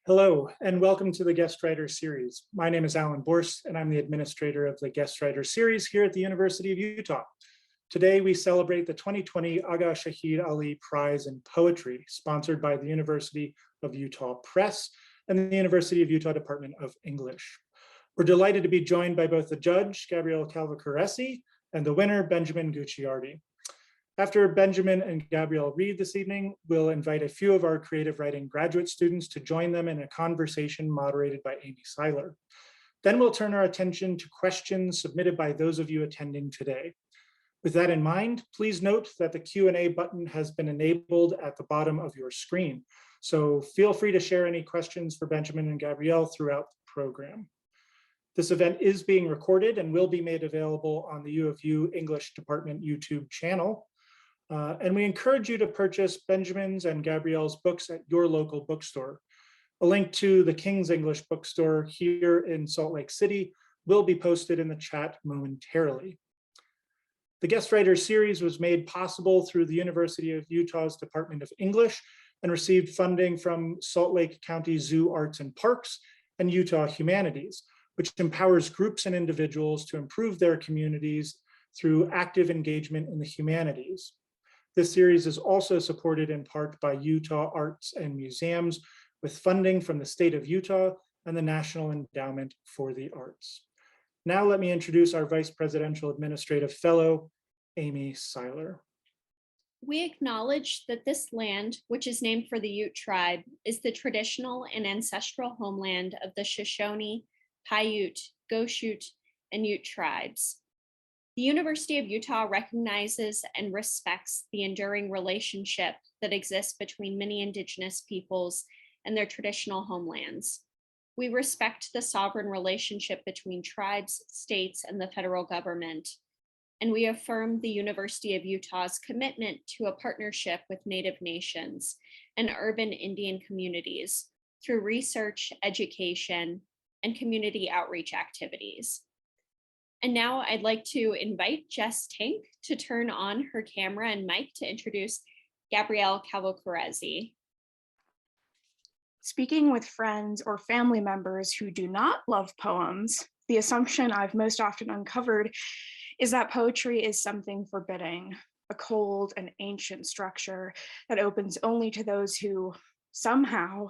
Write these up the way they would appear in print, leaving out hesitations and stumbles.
Hello, and welcome to the Guest Writer Series. My name is Alan Borst, and I'm the administrator of the Guest Writer Series here at the University of Utah. Today, we celebrate the 2020 Agha Shahid Ali Prize in Poetry, sponsored by the University of Utah Press and the University of Utah Department of English. We're delighted to be joined by both the judge, Gabrielle Calvocoressi, and the winner, Benjamin Gucciardi. After Benjamin and Gabrielle read this evening, we'll invite a few of our creative writing graduate students to join them in a conversation moderated by Amy Seiler. Then we'll turn our attention to questions submitted by those of you attending today. With that in mind, please note that the Q&A button has been enabled at the bottom of your screen. So feel free to share any questions for Benjamin and Gabrielle throughout the program. This event is being recorded and will be made available on the U of U English Department YouTube channel. And we encourage you to purchase Benjamin's and Gabrielle's books at your local bookstore. A link to the King's English Bookstore here in Salt Lake City will be posted in the chat momentarily. The Guest Writer Series was made possible through the University of Utah's Department of English and received funding from Salt Lake County Zoo Arts and Parks and Utah Humanities, which empowers groups and individuals to improve their communities through active engagement in the humanities. This series is also supported in part by Utah Arts and Museums with funding from the state of Utah and the National Endowment for the Arts. Now let me introduce our Vice Presidential Administrative Fellow, Amy Seiler. We acknowledge that this land, which is named for the Ute tribe, is the traditional and ancestral homeland of the Shoshone, Paiute, Goshute, and Ute tribes. The University of Utah recognizes and respects the enduring relationship that exists between many Indigenous peoples and their traditional homelands. We respect the sovereign relationship between tribes, states, and the federal government, and we affirm the University of Utah's commitment to a partnership with Native nations and urban Indian communities through research, education, and community outreach activities. And now I'd like to invite Jess Tank to turn on her camera and mic to introduce Gabrielle Calvocoressi. Speaking with friends or family members who do not love poems, the assumption I've most often uncovered is that poetry is something forbidding, a cold and ancient structure that opens only to those who somehow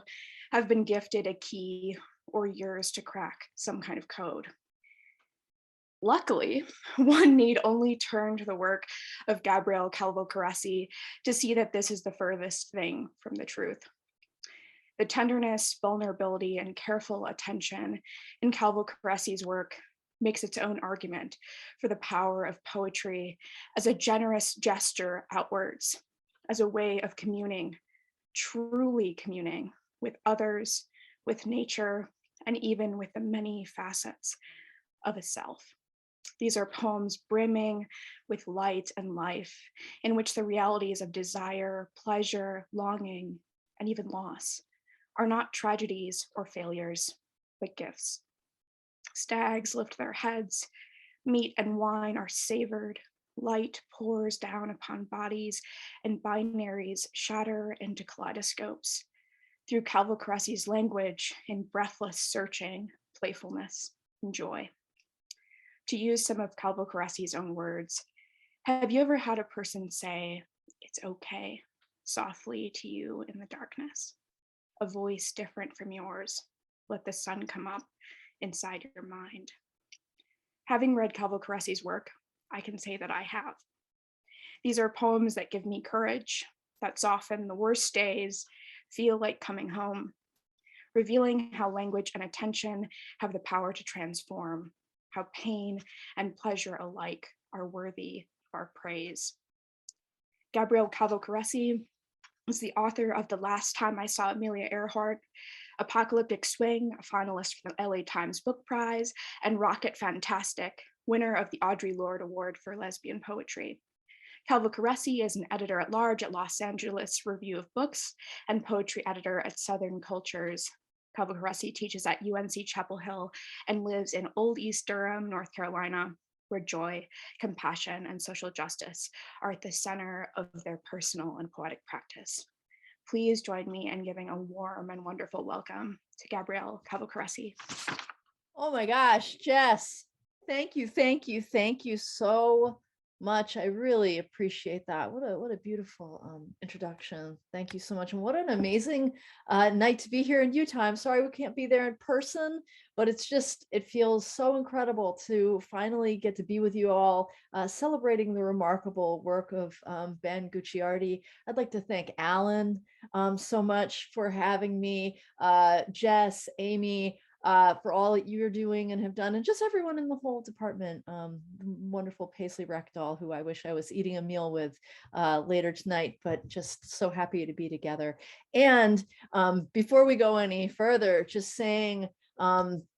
have been gifted a key or years to crack some kind of code. Luckily, one need only turn to the work of Gabrielle Calvocoressi to see that this is the furthest thing from the truth. The tenderness, vulnerability, and careful attention in Calvocoressi's work makes its own argument for the power of poetry as a generous gesture outwards, as a way of communing, truly communing with others, with nature, and even with the many facets of a self. These are poems brimming with light and life, in which the realities of desire, pleasure, longing, and even loss are not tragedies or failures, but gifts. Stags lift their heads, meat and wine are savored, light pours down upon bodies, and binaries shatter into kaleidoscopes. Through Calvocoressi's language in breathless searching, playfulness, and joy. To use some of Calvocoressi's own words, have you ever had a person say, "It's okay," softly to you in the darkness? A voice different from yours, let the sun come up inside your mind. Having read Calvocoressi's work, I can say that I have. These are poems that give me courage, that soften the worst days, feel like coming home, revealing how language and attention have the power to transform, how pain and pleasure alike are worthy of our praise. Gabrielle Calvocoressi is the author of The Last Time I Saw Amelia Earhart, Apocalyptic Swing, a finalist for the LA Times Book Prize, and Rocket Fantastic, winner of the Audre Lorde Award for Lesbian Poetry. Calvocoressi is an editor-at-large at Los Angeles Review of Books and poetry editor at Southern Cultures. Calvocoressi teaches at UNC Chapel Hill and lives in Old East Durham, North Carolina, where joy, compassion, and social justice are at the center of their personal and poetic practice. please join me in giving a warm and wonderful welcome to Gabrielle Calvocoressi. Oh my gosh, Jess, thank you so much. I really appreciate that. What a beautiful introduction. Thank you so much. And what an amazing night to be here in Utah. I'm sorry we can't be there in person, but it feels so incredible to finally get to be with you all, celebrating the remarkable work of Ben Gucciardi. I'd like to thank Alan so much for having me, Jess, Amy, for all that you're doing and have done, and just everyone in the whole department. Wonderful Paisley Reckdahl, who I wish I was eating a meal with later tonight, but just so happy to be together. And before we go any further, just saying,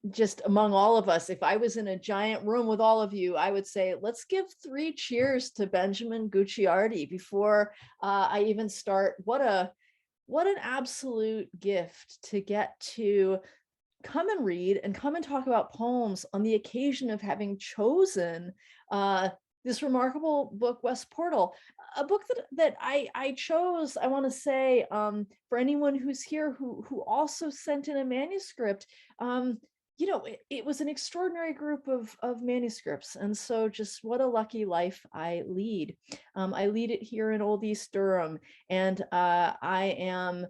just among all of us, if I was in a giant room with all of you, I would say, let's give 3 cheers to Benjamin Gucciardi before I even start. What an absolute gift to get to come and read and come and talk about poems on the occasion of having chosen this remarkable book, West Portal, a book that I chose, I want to say, for anyone who's here who also sent in a manuscript. It was an extraordinary group of manuscripts. And so just what a lucky life I lead. I lead it here in Old East Durham, and I am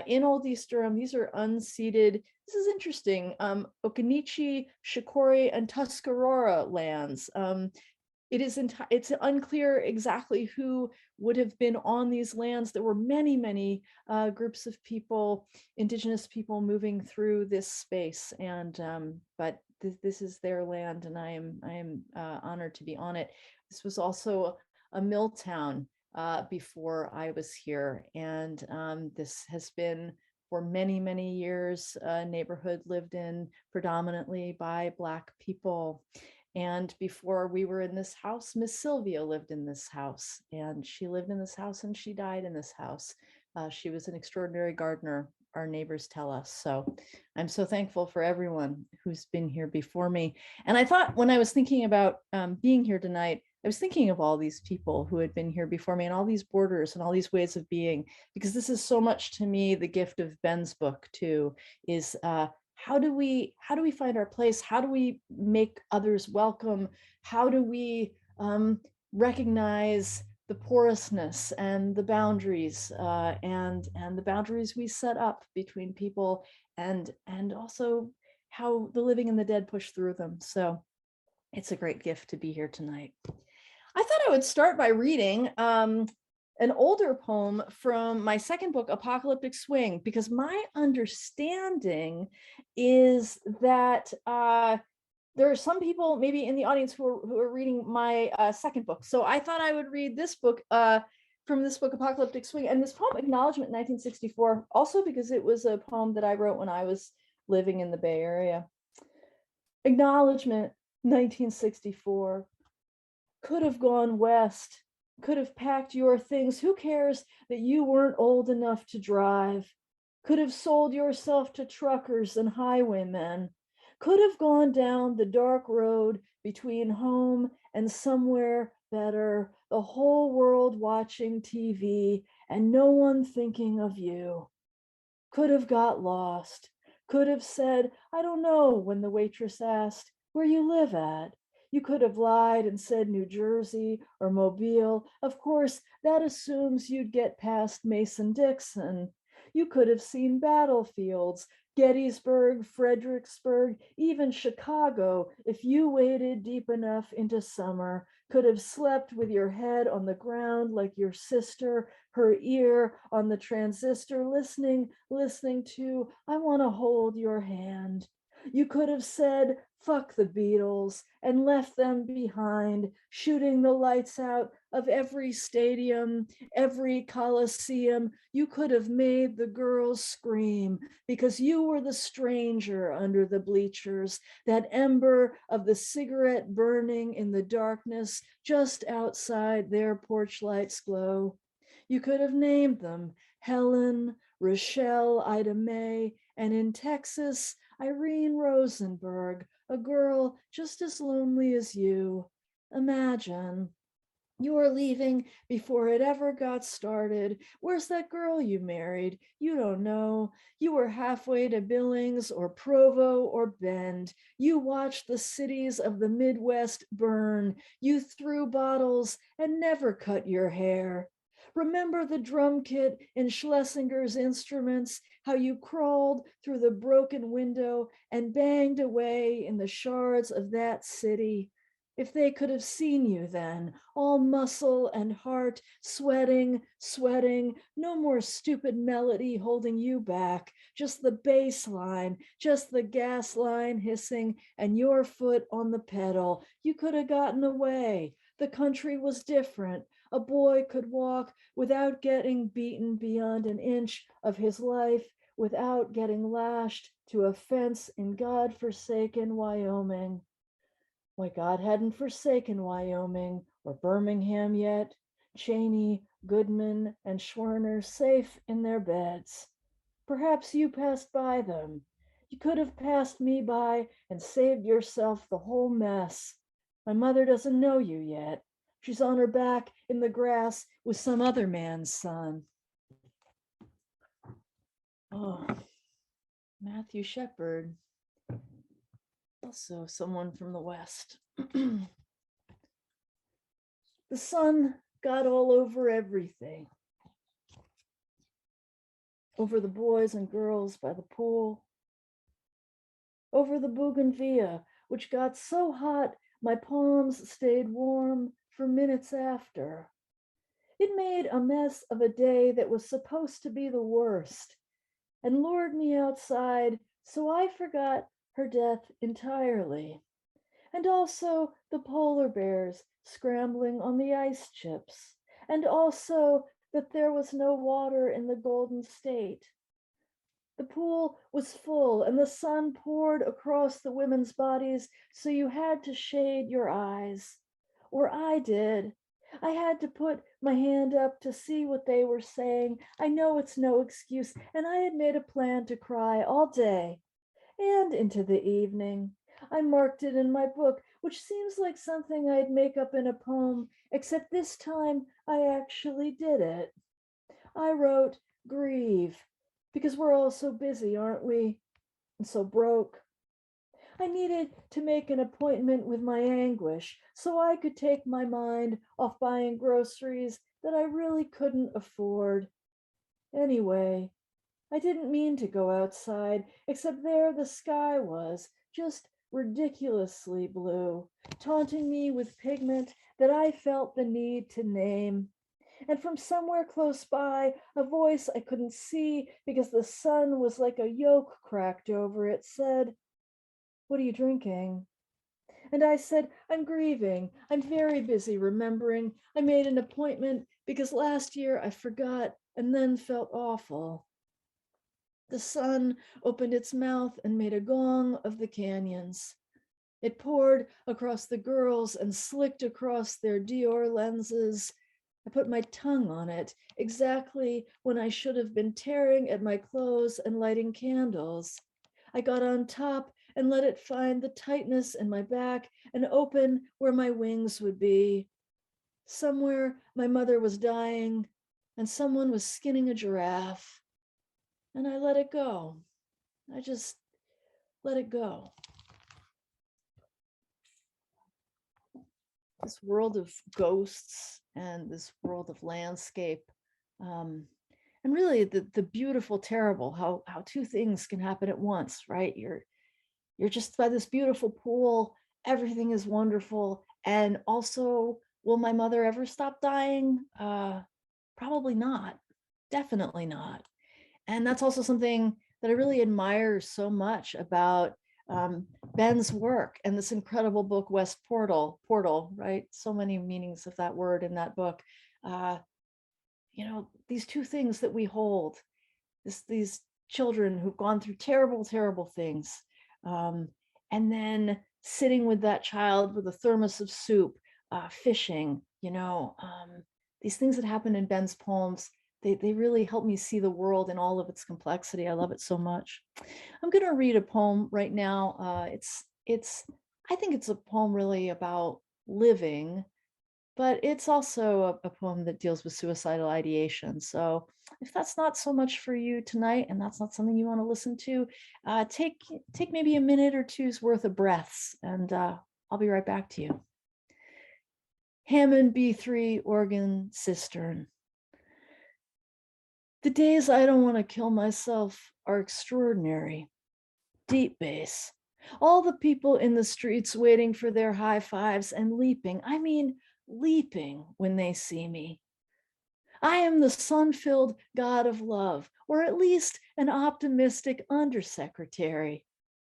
in Old East Durham. These are unceded, this is interesting, Occaneechi, Shikori, and Tuscarora lands. It's unclear exactly who would have been on these lands. There were many groups of people, indigenous people, moving through this space, and but this is their land, and I am honored to be on it. This was also a mill town before I was here, and this has been for many years a neighborhood lived in predominantly by Black people. And before we were in this house, Miss Sylvia lived in this house, and she lived in this house and she died in this house. She was an extraordinary gardener, our neighbors tell us. So I'm so thankful for everyone who's been here before me. And I thought, when I was thinking about being here tonight, I was thinking of all these people who had been here before me, and all these borders and all these ways of being, because this is so much to me the gift of Ben's book too, is how do we find our place? How do we make others welcome? How do we recognize the porousness and the boundaries and the boundaries we set up between people, and also how the living and the dead push through them. So it's a great gift to be here tonight. I thought I would start by reading an older poem from my second book, Apocalyptic Swing, because my understanding is that there are some people maybe in the audience who are reading my second book. So I thought I would read this book from this book, Apocalyptic Swing, and this poem, Acknowledgement, 1964, also because it was a poem that I wrote when I was living in the Bay Area. Acknowledgement, 1964. Could have gone west, could have packed your things. Who cares that you weren't old enough to drive? Could have sold yourself to truckers and highwaymen. Could have gone down the dark road between home and somewhere better, the whole world watching TV and no one thinking of you. Could have got lost. Could have said, I don't know, when the waitress asked, where you live at? You could have lied and said New Jersey or Mobile. Of course, that assumes you'd get past Mason-Dixon. You could have seen battlefields, Gettysburg, Fredericksburg, even Chicago, if you waded deep enough into summer. Could have slept with your head on the ground like your sister, her ear on the transistor, listening to, I want to hold your hand. You could have said, fuck the Beatles, and left them behind, shooting the lights out of every stadium, every coliseum. You could have made the girls scream because you were the stranger under the bleachers, that ember of the cigarette burning in the darkness just outside their porch lights glow. You could have named them Helen, Rochelle, Ida Mae, and in Texas, Irene Rosenberg, a girl just as lonely as you. Imagine. You're leaving before it ever got started. Where's that girl you married? You don't know. You were halfway to Billings or Provo or Bend. You watched the cities of the Midwest burn. You threw bottles and never cut your hair. Remember the drum kit in Schlesinger's Instruments, how you crawled through the broken window and banged away in the shards of that city. If they could have seen you then, all muscle and heart, sweating, sweating, no more stupid melody holding you back, just the bass line, just the gas line hissing, and your foot on the pedal. You could have gotten away. The country was different. A boy could walk without getting beaten beyond an inch of his life, without getting lashed to a fence in God-forsaken Wyoming. Why, God hadn't forsaken Wyoming or Birmingham yet. Cheney, Goodman, and Schwerner safe in their beds. Perhaps you passed by them. You could have passed me by and saved yourself the whole mess. My mother doesn't know you yet. She's on her back in the grass with some other man's son. Oh, Matthew Shepard. Also someone from the West. The sun got all over everything. Over the boys and girls by the pool. Over the bougainvillea, which got so hot my palms stayed warm for minutes after. It made a mess of a day that was supposed to be the worst and lured me outside, so I forgot her death entirely. And also the polar bears scrambling on the ice chips, and also that there was no water in the Golden State. The pool was full and the sun poured across the women's bodies, so you had to shade your eyes, or I did. I had to put my hand up to see what they were saying. I know it's no excuse, and I had made a plan to cry all day and into the evening. I marked it in my book, which seems like something I'd make up in a poem, except this time I actually did it. I wrote, grieve, because we're all so busy, aren't we? And so broke. I needed to make an appointment with my anguish so I could take my mind off buying groceries that I really couldn't afford. Anyway, I didn't mean to go outside, except there the sky was, just ridiculously blue, taunting me with pigment that I felt the need to name. And from somewhere close by, a voice I couldn't see because the sun was like a yolk cracked over it said, "What are you drinking?" And I said, "I'm grieving. I'm very busy remembering. I made an appointment because last year I forgot and then felt awful." The sun opened its mouth and made a gong of the canyons. It poured across the girls and slicked across their Dior lenses. I put my tongue on it exactly when I should have been tearing at my clothes and lighting candles. I got on top and let it find the tightness in my back and open where my wings would be. Somewhere my mother was dying and someone was skinning a giraffe. And I let it go. I just let it go. This world of ghosts and this world of landscape. And really the beautiful, terrible, how two things can happen at once, right? You're just by this beautiful pool, everything is wonderful. And also, will my mother ever stop dying? Probably not, definitely not. And that's also something that I really admire so much about Ben's work and this incredible book, West Portal, right? So many meanings of that word in that book. You know, these two things that we hold, these children who've gone through terrible, terrible things. And then sitting with that child with a thermos of soup, fishing, you know, these things that happen in Ben's poems, they really help me see the world in all of its complexity. I love it so much. I'm going to read a poem right now. I think it's a poem really about living, but it's also a poem that deals with suicidal ideation. So if that's not so much for you tonight, and that's not something you want to listen to, take maybe a minute or two's worth of breaths, and I'll be right back to you. Hammond B3 organ cistern. The days I don't want to kill myself are extraordinary. Deep bass. All the people in the streets waiting for their high fives and leaping, I mean leaping when they see me. I am the sun-filled god of love, or at least an optimistic undersecretary.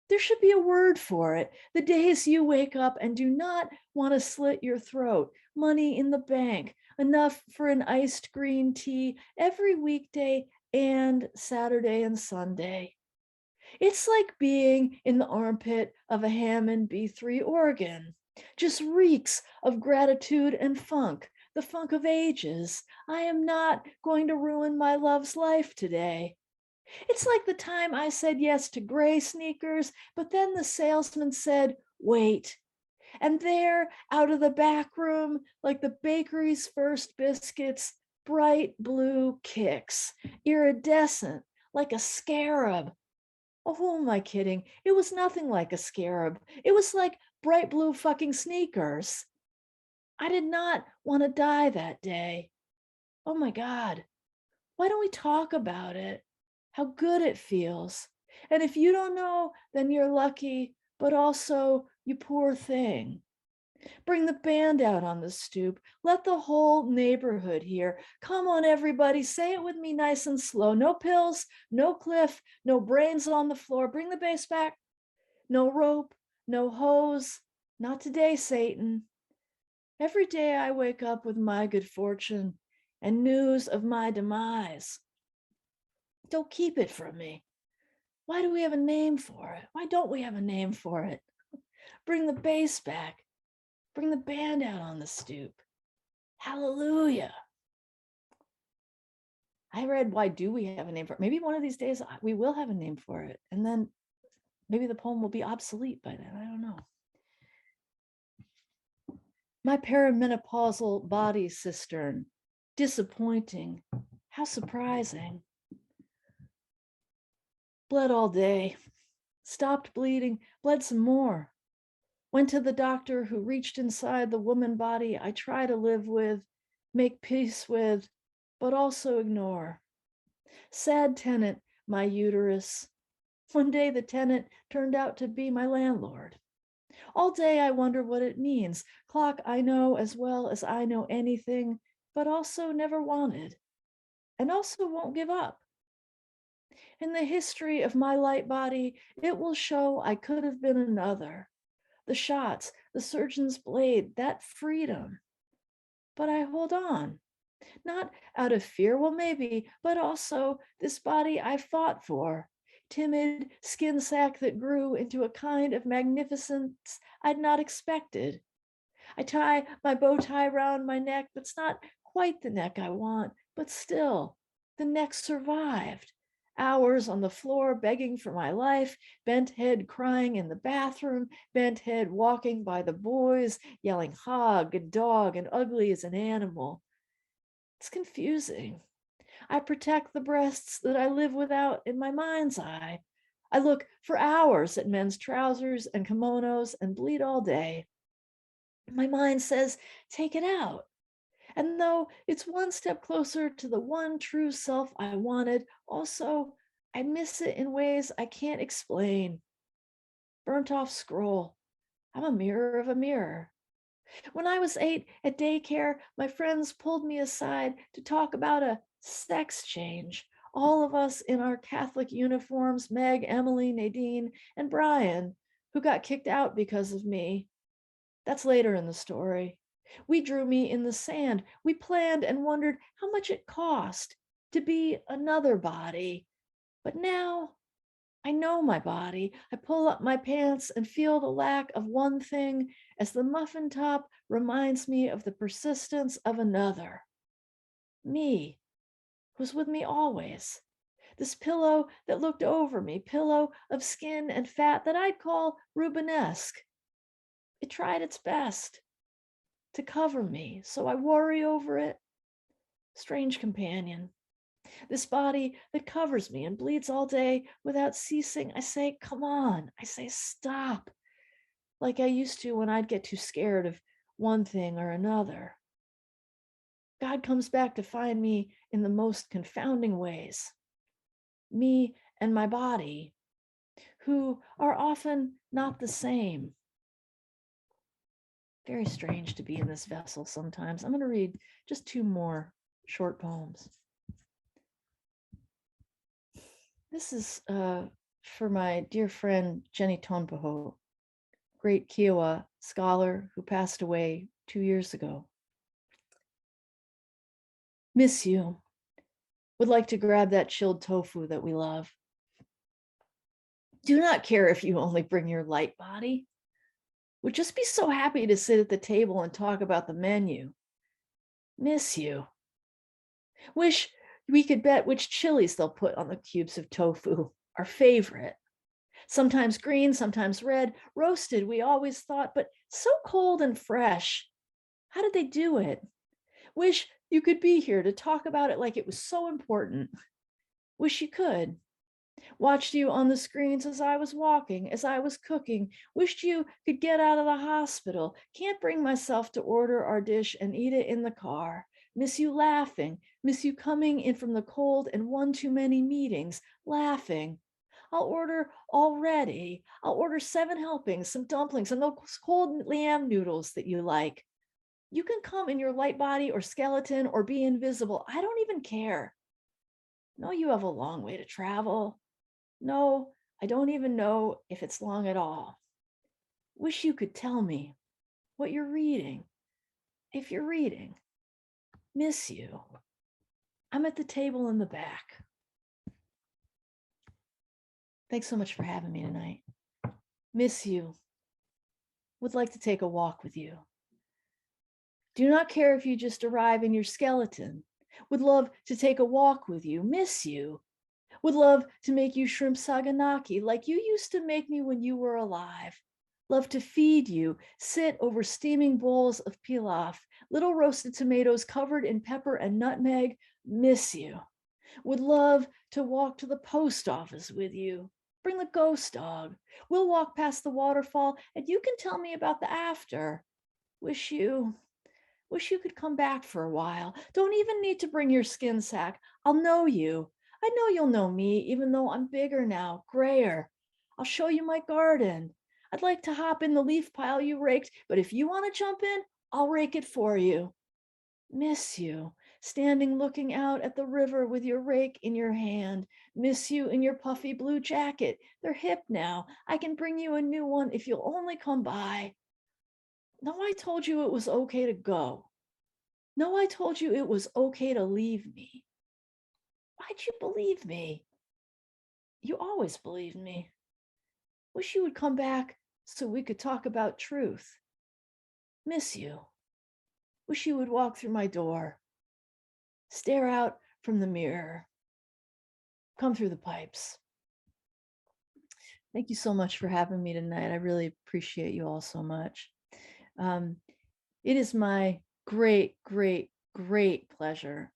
There should be a word for it. The days you wake up and do not want to slit your throat, money in the bank, enough for an iced green tea every weekday and Saturday and Sunday. It's like being in the armpit of a Hammond B3 organ. Just reeks of gratitude and funk, the funk of ages. I am not going to ruin my love's life today. It's like the time I said yes to gray sneakers, but then the salesman said, wait. And there, out of the back room, like the bakery's first biscuits, bright blue kicks, iridescent, like a scarab. Oh, who am I kidding? It was nothing like a scarab. It was like bright blue fucking sneakers. I did not want to die that day. Oh my God. Why don't we talk about it? How good it feels. And if you don't know, then you're lucky, but also you poor thing. Bring the band out on the stoop. Let the whole neighborhood hear. Come on, everybody, say it with me nice and slow. No pills, no cliff, no brains on the floor. Bring the bass back. No rope, no hose. Not today, Satan. Every day I wake up with my good fortune and news of my demise. Don't keep it from me. Why do we have a name for it? Why don't we have a name for it? Bring the bass back. Bring the band out on the stoop. Hallelujah. I read, why do we have a name for it? Maybe one of these days we will have a name for it. And then maybe the poem will be obsolete by then. I don't know. My perimenopausal body cistern. Disappointing. How surprising. Bled all day. Stopped bleeding. Bled some more. Went to the doctor who reached inside the woman body I try to live with, make peace with, but also ignore. Sad tenant, my uterus. One day the tenant turned out to be my landlord. All day I wonder what it means. Clock I know as well as I know anything, but also never wanted, and also won't give up. In the history of my light body, it will show I could have been another. The shots, the surgeon's blade, that freedom. But I hold on, not out of fear, well, maybe, but also this body I fought for, timid skin sack that grew into a kind of magnificence I'd not expected. I tie my bow tie around my neck, but it's not quite the neck I want, but still, the neck survived. Hours on the floor begging for my life, bent head crying in the bathroom, bent head walking by the boys, yelling hog, a dog, and ugly as an animal. It's confusing. I protect the breasts that I live without in my mind's eye. I look for hours at men's trousers and kimonos and bleed all day. My mind says, take it out. And though it's one step closer to the one true self I wanted, also I miss it in ways I can't explain. Burnt off scroll. I'm a mirror of a mirror. When I was 8 at daycare, my friends pulled me aside to talk about a sex change. All of us in our Catholic uniforms, Meg, Emily, Nadine, and Brian, who got kicked out because of me. That's later in the story. We drew me in the sand. We planned and wondered how much it cost to be another body. But now I know my body. I pull up my pants and feel the lack of one thing as the muffin top reminds me of the persistence of another. Me, who's with me always. This pillow that looked over me, pillow of skin and fat that I'd call Rubenesque. It tried its best. to cover me, so I worry over it. Strange companion. This body that covers me and bleeds all day without ceasing. I say, come on. I say, stop. Like I used to when I'd get too scared of one thing or another. God comes back to find me in the most confounding ways. Me and my body, who are often not the same. Very strange to be in this vessel sometimes. I'm going to read just 2 more short poems. This is for my dear friend Jenny Tonpaho, great Kiowa scholar who passed away 2 years ago. Miss you. Would like to grab that chilled tofu that we love. Do not care if you only bring your light body. Would just be so happy to sit at the table and talk about the menu. Miss you. Wish we could bet which chilies they'll put on the cubes of tofu, our favorite. Sometimes green, sometimes red, roasted, we always thought, but so cold and fresh. How did they do it? Wish you could be here to talk about it like it was so important. Wish you could. Watched you on the screens as I was walking, as I was cooking. Wished you could get out of the hospital. Can't bring myself to order our dish and eat it in the car. Miss you laughing. Miss you coming in from the cold and one too many meetings, laughing. I'll order already. I'll order 7 helpings, some dumplings, and those cold lamb noodles that you like. You can come in your light body or skeleton or be invisible. I don't even care. No, you have a long way to travel. No, I don't even know if it's long at all. Wish you could tell me what you're reading. If you're reading, miss you. I'm at the table in the back. Thanks so much for having me tonight. Miss you. Would like to take a walk with you. Do not care if you just arrive in your skeleton. Would love to take a walk with you. Miss you. Would love to make you shrimp saganaki like you used to make me when you were alive. Love to feed you, sit over steaming bowls of pilaf, little roasted tomatoes covered in pepper and nutmeg. Miss you. Would love to walk to the post office with you. Bring the ghost dog. We'll walk past the waterfall and you can tell me about the after. Wish you could come back for a while. Don't even need to bring your skin sack. I'll know you. I know you'll know me, even though I'm bigger now, grayer. I'll show you my garden. I'd like to hop in the leaf pile you raked, but if you want to jump in, I'll rake it for you. Miss you, standing looking out at the river with your rake in your hand. Miss you in your puffy blue jacket. They're hip now. I can bring you a new one if you'll only come by. No, I told you it was okay to go. No, I told you it was okay to leave me. Why'd you believe me? You always believed me. Wish you would come back so we could talk about truth. Miss you. Wish you would walk through my door. Stare out from the mirror. Come through the pipes. Thank you so much for having me tonight. I really appreciate you all so much. It is my great, great, great pleasure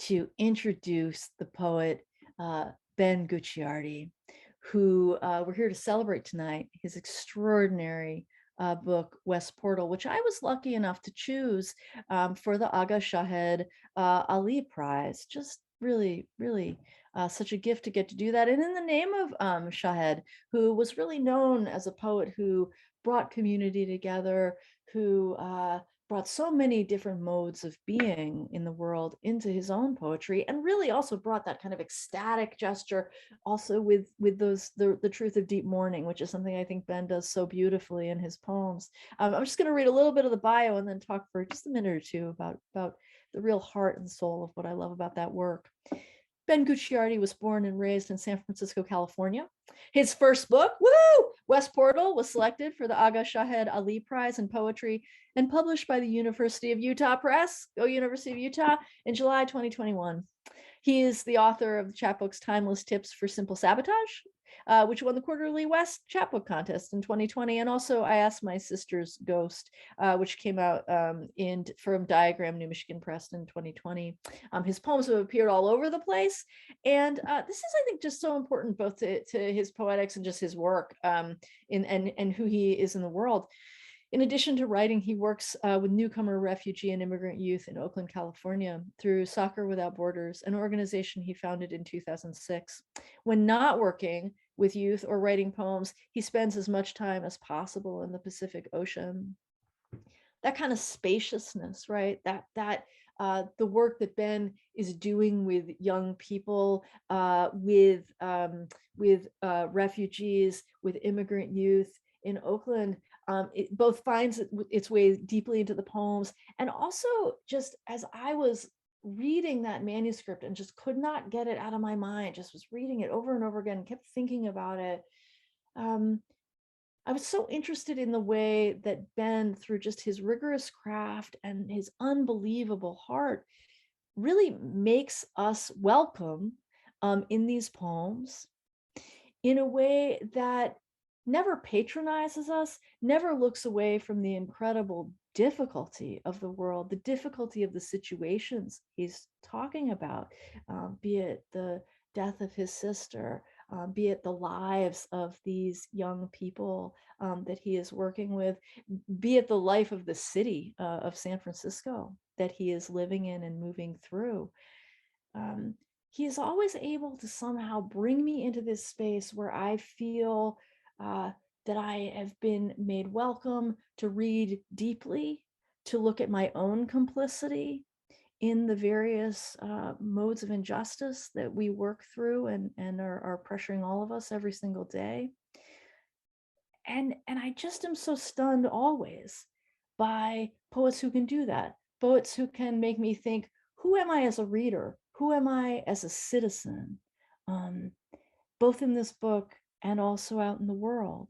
to introduce the poet Ben Gucciardi, who we're here to celebrate tonight, his extraordinary book, West Portal, which I was lucky enough to choose for the Agha Shahid Ali Prize. Just really, really such a gift to get to do that. And in the name of Shahid, who was really known as a poet who brought community together, who brought so many different modes of being in the world into his own poetry, and really also brought that kind of ecstatic gesture also with the truth of deep mourning, which is something I think Ben does so beautifully in his poems. I'm just going to read a little bit of the bio and then talk for just a minute or two about the real heart and soul of what I love about that work. Ben Gucciardi was born and raised in San Francisco, California. His first book, West Portal, was selected for the Agha Shahid Ali Prize in Poetry and published by the University of Utah Press, go University of Utah, in July 2021. He is the author of the chapbooks Timeless Tips for Simple Sabotage, which won the Quarterly West Chapbook contest in 2020. And also I Asked My Sister's Ghost, which came out from Diagram New Michigan Press in 2020. His poems have appeared all over the place. And this is, I think, just so important both to his poetics and just his work and who he is in the world. In addition to writing, he works with newcomer, refugee, and immigrant youth in Oakland, California through Soccer Without Borders, an organization he founded in 2006. When not working with youth or writing poems, he spends as much time as possible in the Pacific Ocean. That kind of spaciousness, right? That the work that Ben is doing with young people, with refugees, with immigrant youth in Oakland, it both finds its way deeply into the poems, and also just as I was reading that manuscript and just could not get it out of my mind, just was reading it over and over again, kept thinking about it. I was so interested in the way that Ben, through just his rigorous craft and his unbelievable heart, really makes us welcome in these poems in a way that never patronizes us, never looks away from the incredible difficulty of the world, the difficulty of the situations he's talking about, be it the death of his sister, be it the lives of these young people that he is working with, be it the life of the city of San Francisco that he is living in and moving through. He is always able to somehow bring me into this space where I feel that I have been made welcome to read deeply, to look at my own complicity in the various modes of injustice that we work through and are pressuring all of us every single day. And I just am so stunned always by poets who can do that, poets who can make me think, who am I as a reader? Who am I as a citizen? Both in this book and also out in the world.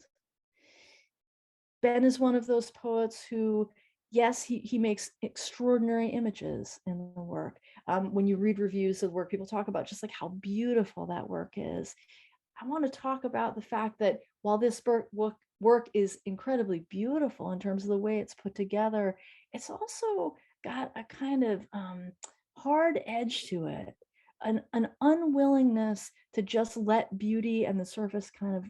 Ben is one of those poets who, yes, he makes extraordinary images in the work. When you read reviews of the work, people talk about just like how beautiful that work is. I want to talk about the fact that while this work is incredibly beautiful in terms of the way it's put together, it's also got a kind of hard edge to it, an unwillingness to just let beauty and the surface kind of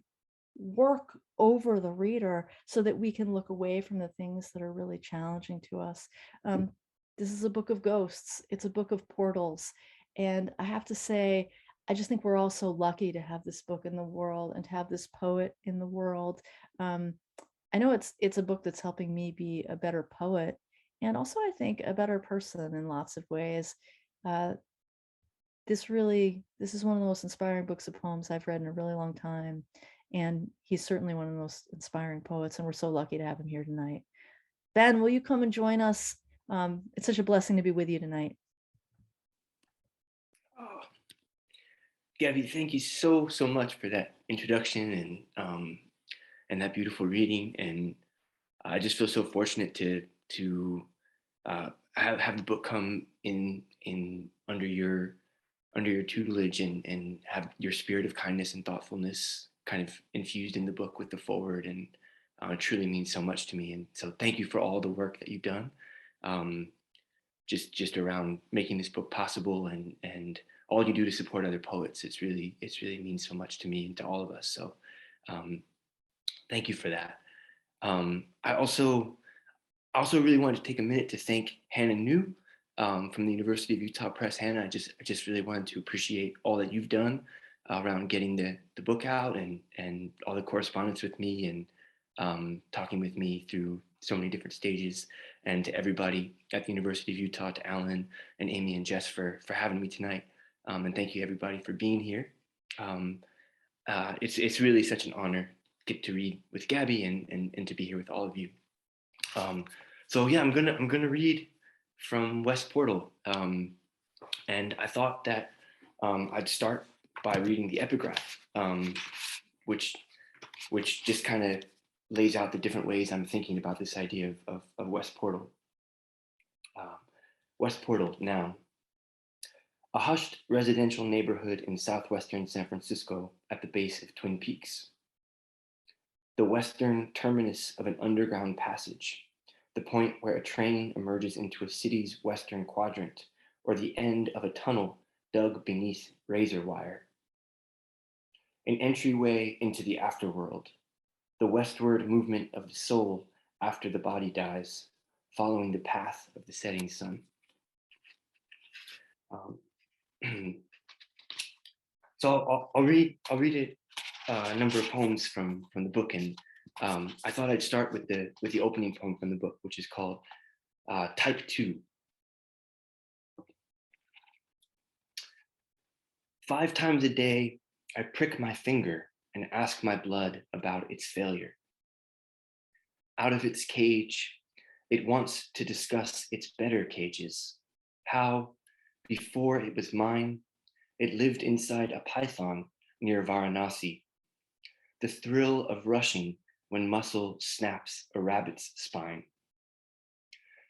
work over the reader so that we can look away from the things that are really challenging to us. This is a book of ghosts. It's a book of portals. And I have to say, I just think we're all so lucky to have this book in the world and to have this poet in the world. I know it's a book that's helping me be a better poet and also, I think, a better person in lots of ways. This is one of the most inspiring books of poems I've read in a really long time. And he's certainly one of the most inspiring poets, and we're so lucky to have him here tonight. Ben, will you come and join us? It's such a blessing to be with you tonight. Oh, Gabby, thank you so much for that introduction and that beautiful reading. And I just feel so fortunate to have the book come in under your tutelage and have your spirit of kindness and thoughtfulness kind of infused in the book with the foreword, and it truly means so much to me. And so thank you for all the work that you've done just around making this book possible and all you do to support other poets. It really means so much to me and to all of us. So thank you for that. I also really wanted to take a minute to thank Hannah New from the University of Utah Press. Hannah, I just really wanted to appreciate all that you've done around getting the book out and all the correspondence with me and talking with me through so many different stages, and to everybody at the University of Utah, to Alan and Amy and Jess for having me tonight. And thank you everybody for being here. It's really such an honor to get to read with Gabby and to be here with all of you. So yeah, I'm gonna read from West Portal. And I thought that I'd start by reading the epigraph, which just kind of lays out the different ways I'm thinking about this idea of West Portal. West Portal, noun. a hushed residential neighborhood in southwestern San Francisco at the base of Twin Peaks. The western terminus of an underground passage, the point where a train emerges into a city's western quadrant, or the end of a tunnel dug beneath razor wire. An entryway into the afterworld, the westward movement of the soul after the body dies, following the path of the setting sun. So I'll read a number of poems from the book, and I thought I'd start with the opening poem from the book, which is called Type 2. 5 times a day, I prick my finger and ask my blood about its failure. Out of its cage, it wants to discuss its better cages, how, before it was mine, it lived inside a python near Varanasi, the thrill of rushing when muscle snaps a rabbit's spine.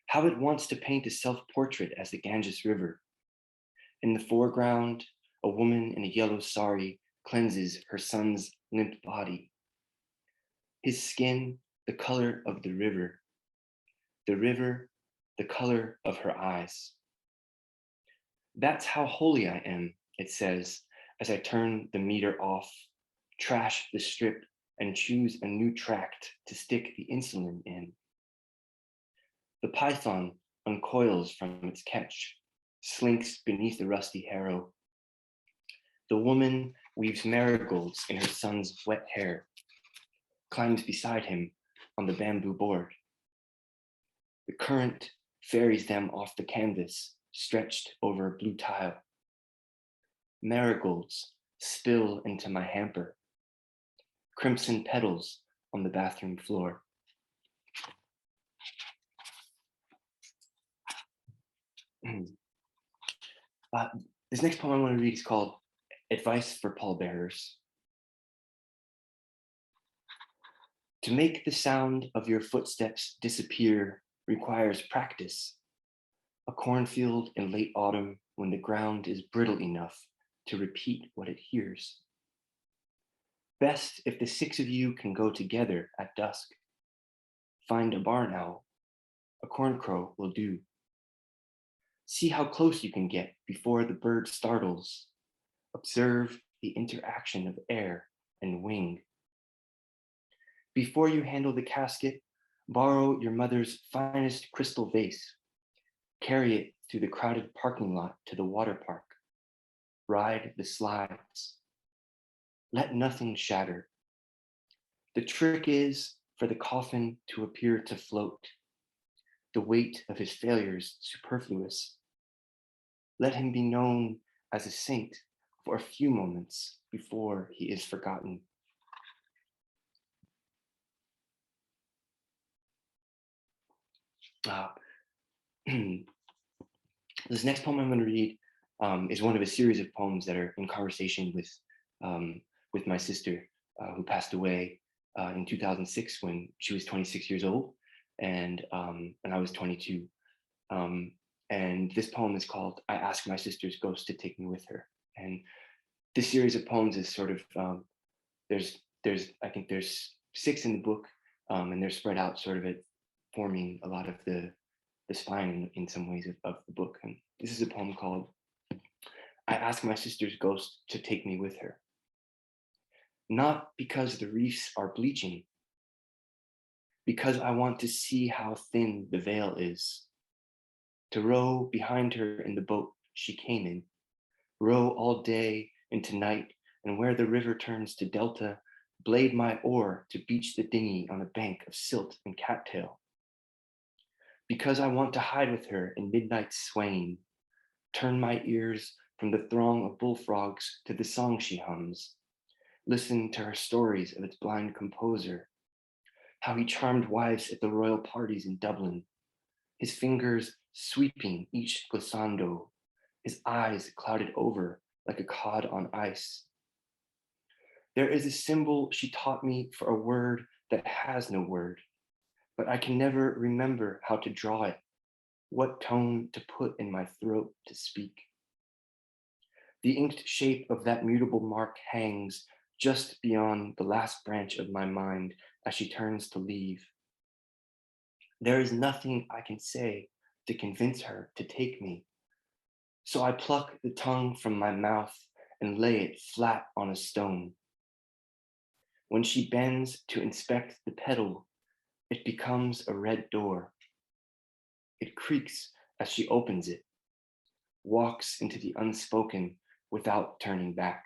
How it wants to paint a self-portrait as the Ganges River. In the foreground, a woman in a yellow sari cleanses her son's limp body. His skin, the color of the river, the color of her eyes. That's how holy I am, it says, as I turn the meter off, trash the strip, and choose a new tract to stick the insulin in. The python uncoils from its catch, slinks beneath the rusty harrow. The woman weaves marigolds in her son's wet hair, climbs beside him on the bamboo board. The current ferries them off the canvas stretched over a blue tile. Marigolds spill into my hamper, crimson petals on the bathroom floor. This next poem I want to read is called Advice for Pallbearers. To make the sound of your footsteps disappear requires practice. A cornfield in late autumn when the ground is brittle enough to repeat what it hears. Best if the 6 of you can go together at dusk. Find a barn owl. A corn crow will do. See how close you can get before the bird startles. Observe the interaction of air and wing. Before you handle the casket, borrow your mother's finest crystal vase. Carry it through the crowded parking lot to the water park. Ride the slides. Let nothing shatter. The trick is for the coffin to appear to float. The weight of his failures superfluous. Let him be known as a saint for a few moments before he is forgotten. This next poem I'm going to read is one of a series of poems that are in conversation with my sister, who passed away in 2006 when she was 26 years old, and I was 22. And this poem is called "I Ask My Sister's Ghost to Take Me With Her." And this series of poems is sort of I think there's 6 in the book, and they're spread out sort of at forming a lot of the spine in some ways of the book. And this is a poem called "I Ask My Sister's Ghost to Take Me With Her." Not because the reefs are bleaching, because I want to see how thin the veil is. To row behind her in the boat she came in, row all day into night, and where the river turns to delta, blade my oar to beach the dinghy on a bank of silt and cattail. Because I want to hide with her in midnight swaying, turn my ears from the throng of bullfrogs to the song she hums, listen to her stories of its blind composer, how he charmed wives at the royal parties in Dublin, his fingers sweeping each glissando, his eyes clouded over like a cod on ice. There is a symbol she taught me for a word that has no word, but I can never remember how to draw it, what tone to put in my throat to speak. The inked shape of that mutable mark hangs just beyond the last branch of my mind as she turns to leave. There is nothing I can say to convince her to take me. So I pluck the tongue from my mouth and lay it flat on a stone. When she bends to inspect the petal, it becomes a red door. It creaks as she opens it, walks into the unspoken without turning back.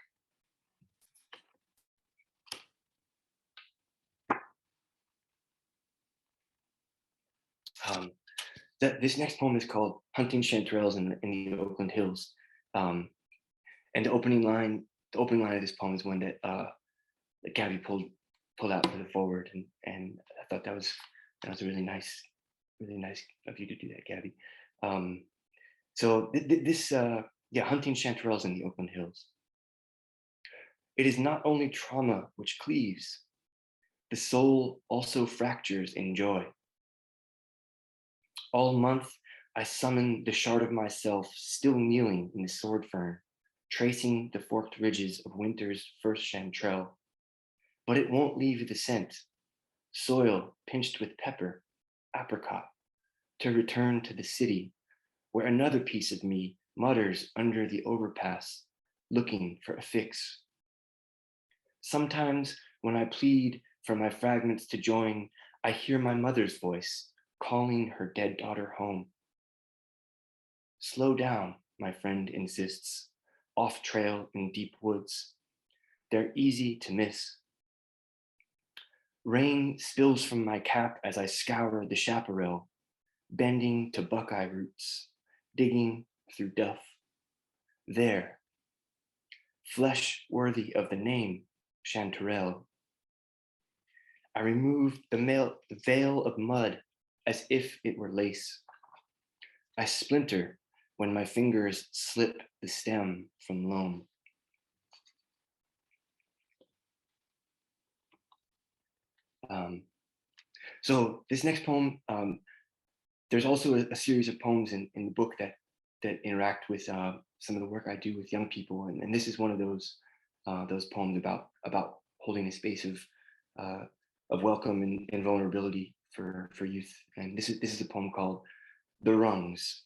This next poem is called Hunting Chanterelles in the Oakland Hills. And the opening line of this poem is one that Gabby pulled out for the forward, and I thought that was really nice of you to do that, Gabby. So Hunting Chanterelles in the Oakland Hills. It is not only trauma which cleaves, the soul also fractures in joy. All month I summon the shard of myself still kneeling in the sword fern, tracing the forked ridges of winter's first chanterelle. But it won't leave the scent, soil pinched with pepper, apricot, to return to the city, where another piece of me mutters under the overpass, looking for a fix. Sometimes when I plead for my fragments to join, I hear my mother's voice calling her dead daughter home. Slow down, my friend insists, off trail in deep woods. They're easy to miss. Rain spills from my cap as I scour the chaparral, bending to buckeye roots, digging through duff. There, flesh worthy of the name, chanterelle. I remove the veil of mud as if it were lace. I splinter when my fingers slip the stem from loam. So this next poem, there's also a series of poems in the book that interact with some of the work I do with young people, and this is one of those poems about holding a space of welcome and vulnerability for youth. And this is a poem called "The Rungs."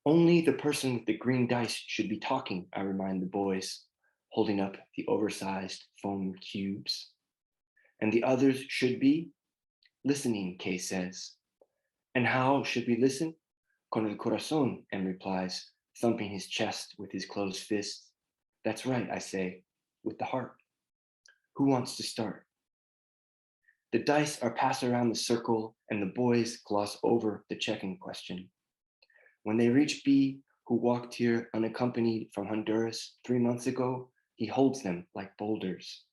Only the person with the green dice should be talking, I remind the boys, holding up the oversized foam cubes. And the others should be listening, Kay says. And how should we listen? Con el corazón, M replies, thumping his chest with his closed fist. That's right, I say, with the heart. Who wants to start? The dice are passed around the circle and the boys gloss over the checking question. When they reach B, who walked here unaccompanied from Honduras 3 months ago, he holds them like boulders.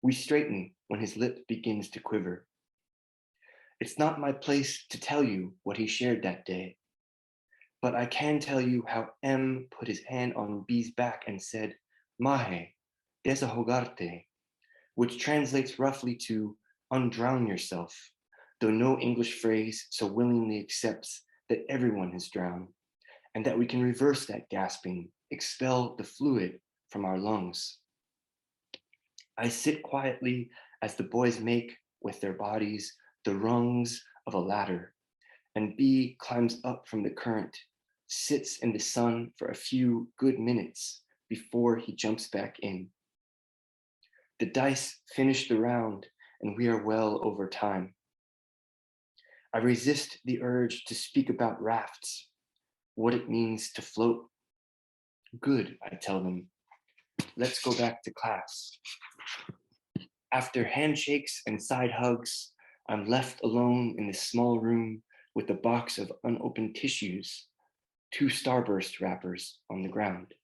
We straighten when his lip begins to quiver. It's not my place to tell you what he shared that day, but I can tell you how M put his hand on B's back and said, Mahe, desahogarte, which translates roughly to undrown yourself, though no English phrase so willingly accepts that everyone has drowned, and that we can reverse that gasping, expel the fluid from our lungs. I sit quietly as the boys make, with their bodies, the rungs of a ladder, and B climbs up from the current, sits in the sun for a few good minutes before he jumps back in. The dice finish the round, and we are well over time. I resist the urge to speak about rafts, what it means to float. Good, I tell them. Let's go back to class. After handshakes and side hugs, I'm left alone in this small room with a box of unopened tissues, 2 Starburst wrappers on the ground.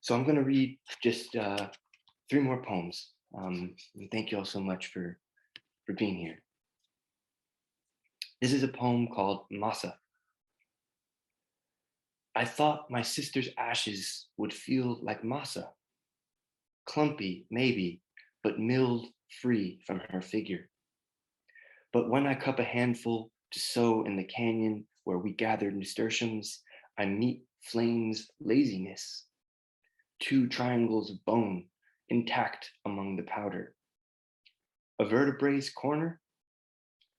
So I'm going to read just 3 more poems. And thank you all so much for being here. This is a poem called Masa. I thought my sister's ashes would feel like masa. Clumpy, maybe, but milled free from her figure. But when I cup a handful to sow in the canyon where we gathered nasturtiums, I meet flame's laziness. 2 triangles of bone intact among the powder. A vertebrae's corner,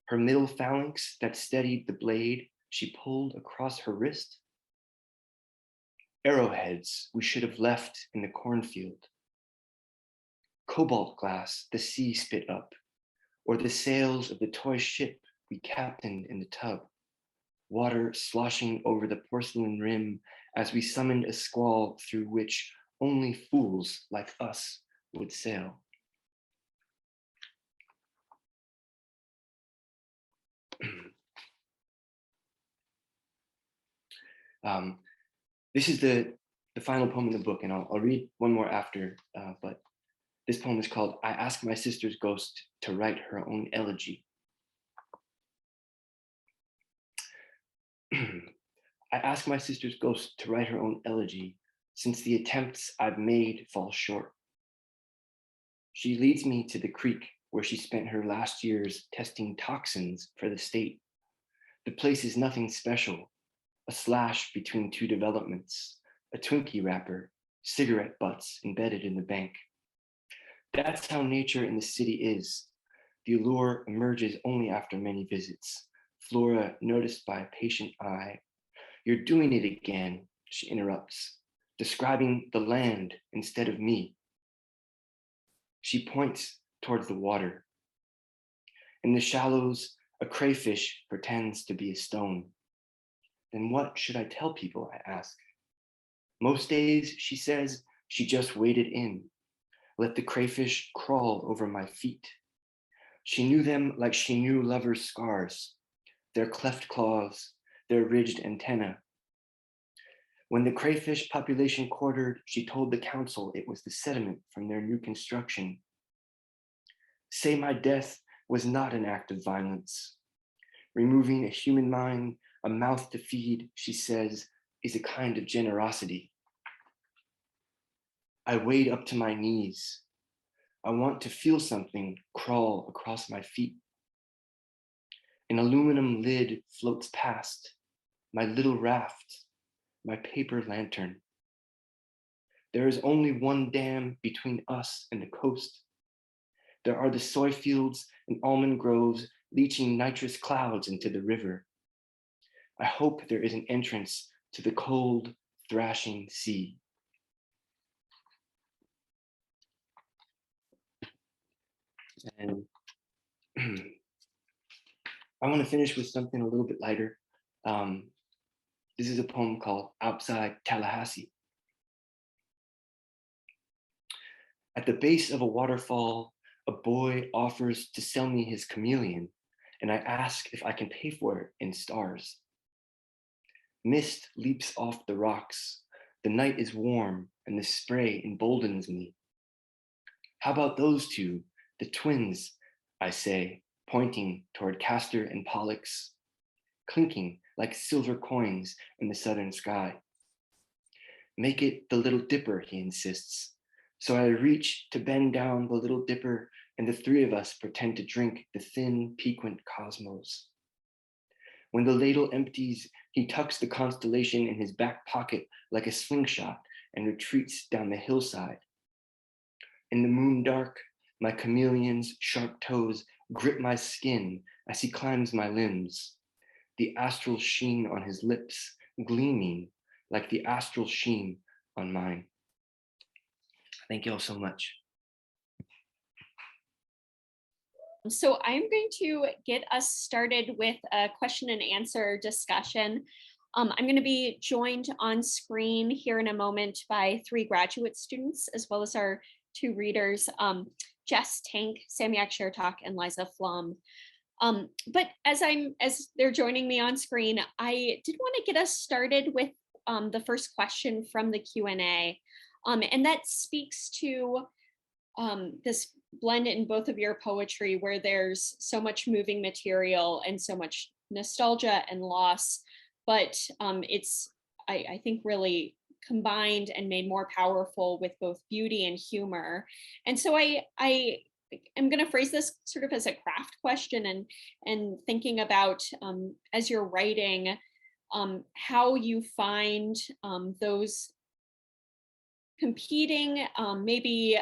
her middle phalanx that steadied the blade she pulled across her wrist. Arrowheads we should have left in the cornfield. Cobalt glass the sea spit up, or the sails of the toy ship we captained in the tub. Water sloshing over the porcelain rim as we summoned a squall through which only fools like us would sail. This is the final poem in the book, and I'll read one more after, but this poem is called I Ask My Sister's Ghost to Write Her Own Elegy. I ask my sister's ghost to write her own elegy, since the attempts I've made fall short. She leads me to the creek where she spent her last years testing toxins for the state. The place is nothing special, a slash between 2 developments, a Twinkie wrapper, cigarette butts embedded in the bank. That's how nature in the city is. The allure emerges only after many visits. Flora noticed by a patient eye. You're doing it again, she interrupts, describing the land instead of me. She points towards the water. In the shallows, a crayfish pretends to be a stone. Then what should I tell people, I ask. Most days, she says, she just waded in. Let the crayfish crawl over my feet. She knew them like she knew lovers' scars, their cleft claws, their ridged antenna. When the crayfish population quartered, she told the council it was the sediment from their new construction. Say my death was not an act of violence. Removing a human mind, a mouth to feed, she says, is a kind of generosity. I wade up to my knees. I want to feel something crawl across my feet. An aluminum lid floats past, my little raft, my paper lantern. There is only one dam between us and the coast. There are the soy fields and almond groves leaching nitrous clouds into the river. I hope there is an entrance to the cold, thrashing sea. And I want to finish with something a little bit lighter. This is a poem called Outside Tallahassee. At the base of a waterfall, a boy offers to sell me his chameleon, and I ask if I can pay for it in stars. Mist leaps off the rocks. The night is warm, and the spray emboldens me. How about those two, the twins, I say, pointing toward Castor and Pollux, clinking like silver coins in the southern sky. Make it the Little Dipper, he insists. So I reach to bend down the Little Dipper, and the 3 of us pretend to drink the thin, piquant cosmos. When the ladle empties, he tucks the constellation in his back pocket like a slingshot and retreats down the hillside. In the moon dark, my chameleon's sharp toes grip my skin as he climbs my limbs, the astral sheen on his lips gleaming like the astral sheen on mine. Thank you all so much. So I'm going to get us started with a question and answer discussion. I'm going to be joined on screen here in a moment by 3 graduate students, as well as our 2 readers, Jess Tank, Samiak Shertok, and Liza Flum. But as they're joining me on screen, I did want to get us started with the first question from the Q&A. And that speaks to this blend in both of your poetry where there's so much moving material and so much nostalgia and loss, but it's, I think, really combined and made more powerful with both beauty and humor. And so I I'm going to phrase this sort of as a craft question, and thinking about as you're writing, how you find those competing, maybe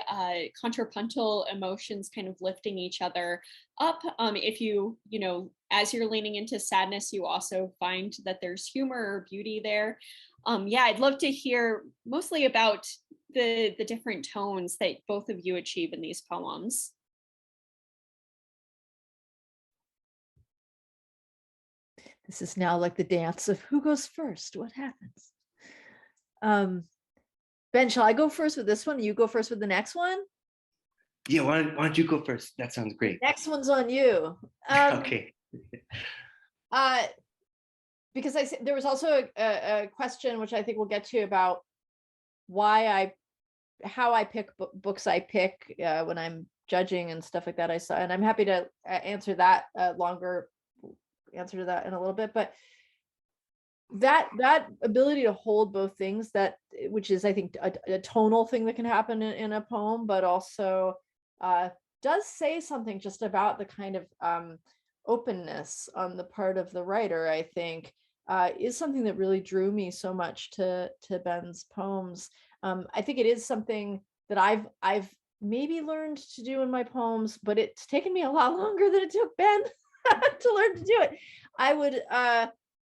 contrapuntal emotions kind of lifting each other up. If you know, as you're leaning into sadness, you also find that there's humor or beauty there. Yeah, I'd love to hear mostly about the different tones that both of you achieve in these poems. This is now like the dance of who goes first, what happens. Ben, shall I go first with this one? You go first with the next one? Yeah, why don't you go first? That sounds great. Next one's on you. Okay. Because there was also a question, which I think we'll get to, about how I pick books I pick when I'm judging and stuff like that. And I'm happy to answer that longer answer to that in a little bit, but that ability to hold both things, which is, I think, a tonal thing that can happen in a poem, but also does say something just about the kind of openness on the part of the writer, I think, is something that really drew me so much to Ben's poems. I think it is something that I've maybe learned to do in my poems, but it's taken me a lot longer than it took Ben to learn to do it. I would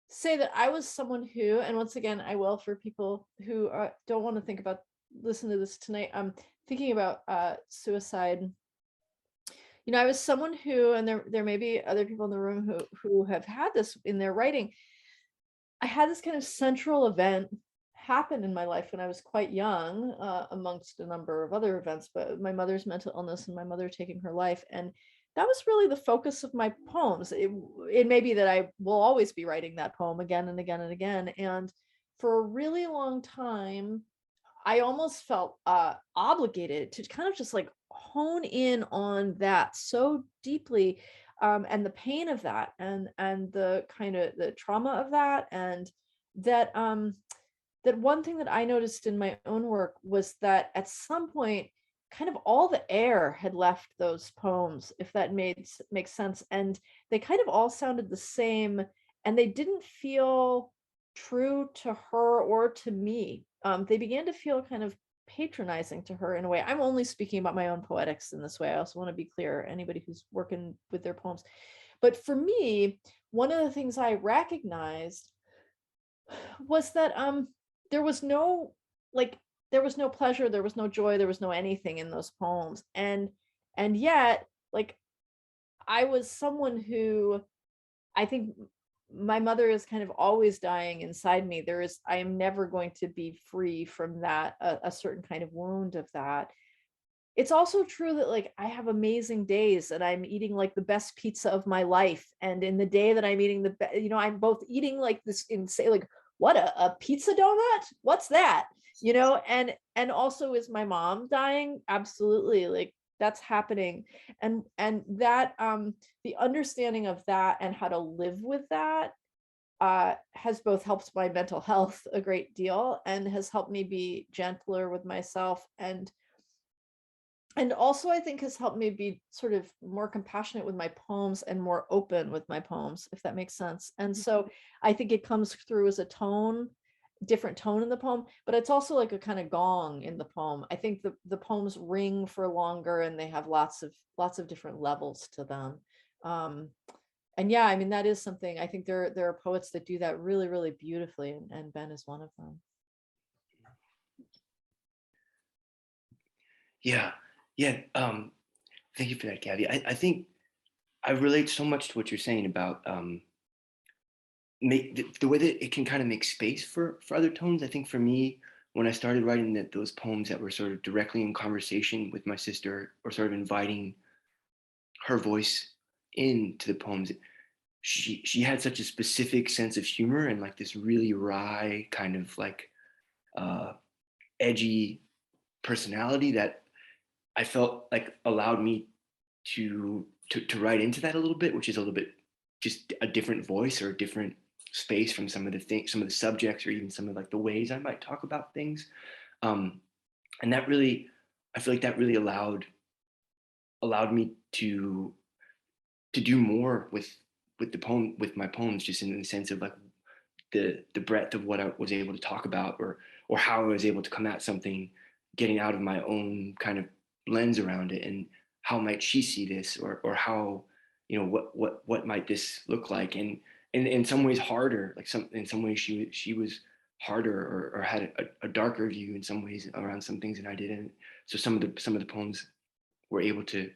say that I was someone who, and once again, I will, for people who don't want to listen to this tonight, I'm thinking about suicide. You know, I was someone who, and there may be other people in the room who have had this in their writing. I had this kind of central event happen in my life when I was quite young, amongst a number of other events, but my mother's mental illness and my mother taking her life. And that was really the focus of my poems. It may be that I will always be writing that poem again and again and again. And for a really long time, I almost felt obligated to kind of just like hone in on that so deeply, and the pain of that, and the kind of the trauma of that, and that that one thing that I noticed in my own work was that at some point, kind of all the air had left those poems, if that makes sense, and they kind of all sounded the same, and they didn't feel true to her or to me. They began to feel kind of patronizing to her in a way. I'm only speaking about my own poetics in this way. I also want to be clear, anybody who's working with their poems. But for me, one of the things I recognized was that there was no pleasure, there was no joy, there was no anything in those poems. And yet, like, I was someone who, I think my mother is kind of always dying inside me. I am never going to be free from that, a certain kind of wound of that. It's also true that, like, I have amazing days and I'm eating like the best pizza of my life. And in the day that I'm eating I'm both eating like this insane, like, what, a pizza donut? What's that? And also, is my mom dying? Absolutely. Like, that's happening. And that, the understanding of that and how to live with that has both helped my mental health a great deal and has helped me be gentler with myself, and also, I think, has helped me be sort of more compassionate with my poems and more open with my poems, if that makes sense. And so I think it comes through as a different tone in the poem, but it's also like a kind of gong in the poem. I think the poems ring for longer and they have lots of different levels to them. And yeah, I mean, that is something, I think there are poets that do that really, really beautifully, and Ben is one of them. Yeah. Thank you for that, Gabby. I think I relate so much to what you're saying about the way that it can kind of make space for other tones. I think for me, when I started writing those poems that were sort of directly in conversation with my sister, or sort of inviting her voice into the poems, she had such a specific sense of humor and like this really wry kind of like edgy personality that I felt like allowed me to write into that a little bit, which is a little bit just a different voice or a different space from some of the subjects, or even some of like the ways I might talk about things. And that really, I feel like that really allowed allowed me to do more with my poems, just in the sense of like the breadth of what I was able to talk about, or how I was able to come at something, getting out of my own kind of lens around it, and how might she see this, or how, you know, what might this look like, and in some ways harder, like in some ways she was harder, or had a darker view in some ways around some things than I did, and so some of the poems were able to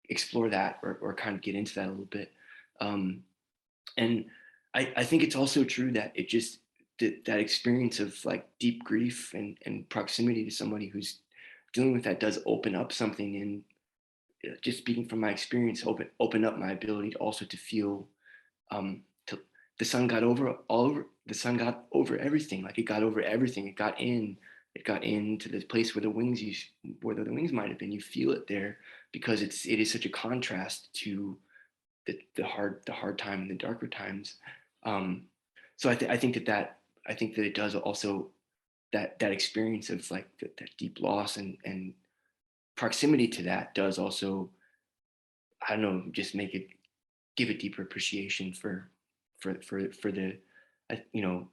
explore that, or kind of get into that a little bit. And I think it's also true that it just that experience of like deep grief and proximity to somebody who's dealing with that does open up something. And just speaking from my experience, open up my ability to also to feel, to, the sun got over everything. Like it got over everything. It got into the place where the wings might have been. You feel it there, because it is such a contrast to the hard time and the darker times. So I think that it does also, that experience of like that deep loss and proximity to that does also, I don't know, just give it deeper appreciation for the, you know,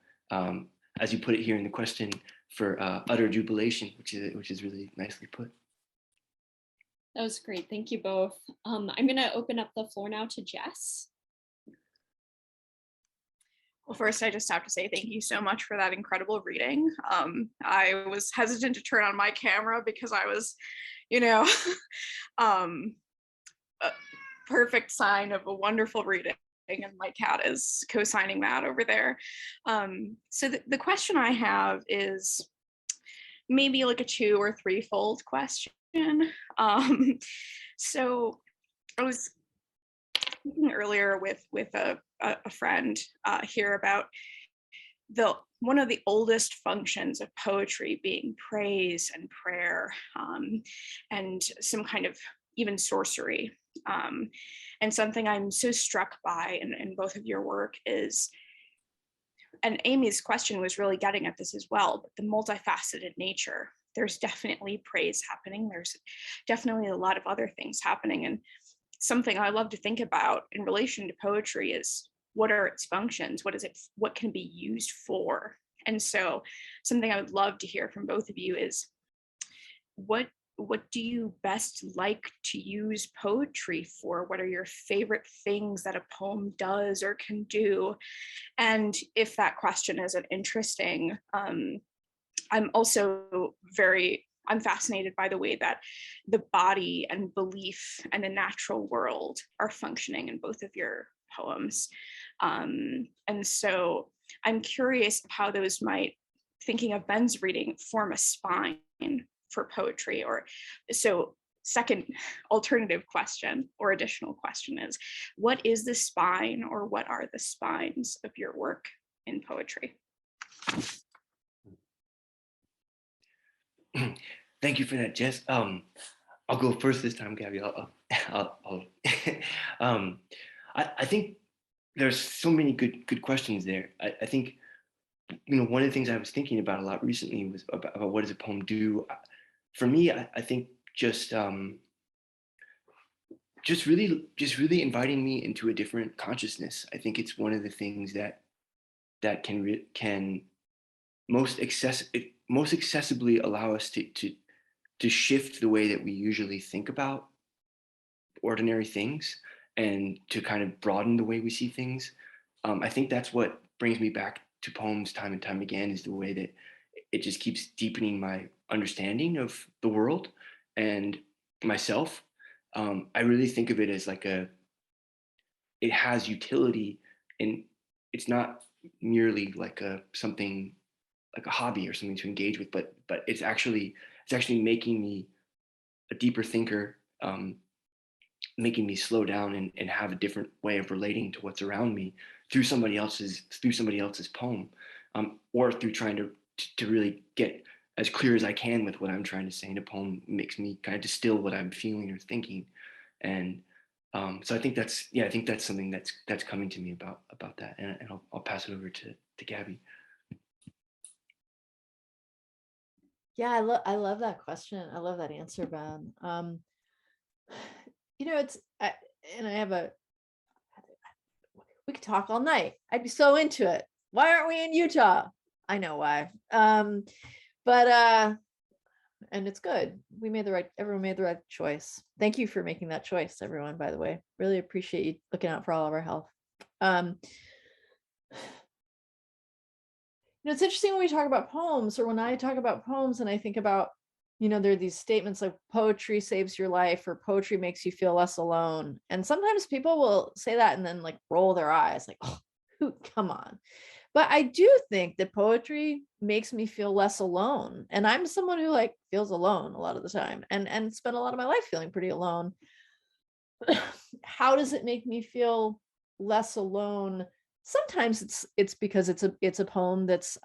as you put it here in the question, for utter jubilation, which is really nicely put. That was great. Thank you both. I'm going to open up the floor now to Jess. Well, first, I just have to say thank you so much for that incredible reading. I was hesitant to turn on my camera because I was, you know, a perfect sign of a wonderful reading, and my cat is co-signing that over there. So the question I have is maybe like a 2 or 3-fold question. So I was speaking earlier with a friend here about one of the oldest functions of poetry being praise and prayer, and some kind of even sorcery. And something I'm so struck by in both of your work is, and Amy's question was really getting at this as well, but the multifaceted nature. There's definitely praise happening. There's definitely a lot of other things happening. And something I love to think about in relation to poetry is, what are its functions? What can it be used for? And so something I would love to hear from both of you is, what do you best like to use poetry for? What are your favorite things that a poem does or can do? And if that question isn't interesting, I'm also I'm fascinated by the way that the body and belief and the natural world are functioning in both of your poems. And so I'm curious how those might, thinking of Ben's reading, form a spine for poetry. Or so second alternative question or additional question is, what is the spine, or what are the spines of your work in poetry? Thank you for that, Jess. I'll go first this time, Gabby. I think there's so many good questions there. I think, you know, one of the things I was thinking about a lot recently was about what does a poem do. For me, I think just really inviting me into a different consciousness. I think it's one of the things that can most accessibly allow us to shift the way that we usually think about ordinary things, and to kind of broaden the way we see things. I think that's what brings me back to poems time and time again, is the way that it just keeps deepening my understanding of the world and myself. I really think of it as like it has utility, and it's not merely like something like a hobby or something to engage with, but it's actually making me a deeper thinker, making me slow down and have a different way of relating to what's around me through somebody else's poem, or through trying to really get as clear as I can with what I'm trying to say in a poem. Makes me kind of distill what I'm feeling or thinking. And so I think that's something that's coming to me about that, and I'll pass it over to Gabby. Yeah, I love that question. I love that answer, Ben. and I have we could talk all night. I'd be so into it. Why aren't we in Utah? I know why. But and it's good. Everyone made the right choice. Thank you for making that choice, everyone, by the way. Really appreciate you looking out for all of our health. It's interesting when we talk about poems, or when I talk about poems and I think about, there are these statements like poetry saves your life or poetry makes you feel less alone. And sometimes people will say that and then like roll their eyes like, oh, come on. But I do think that poetry makes me feel less alone. And I'm someone who like feels alone a lot of the time and spent a lot of my life feeling pretty alone. How does it make me feel less alone? Sometimes it's because it's a poem that's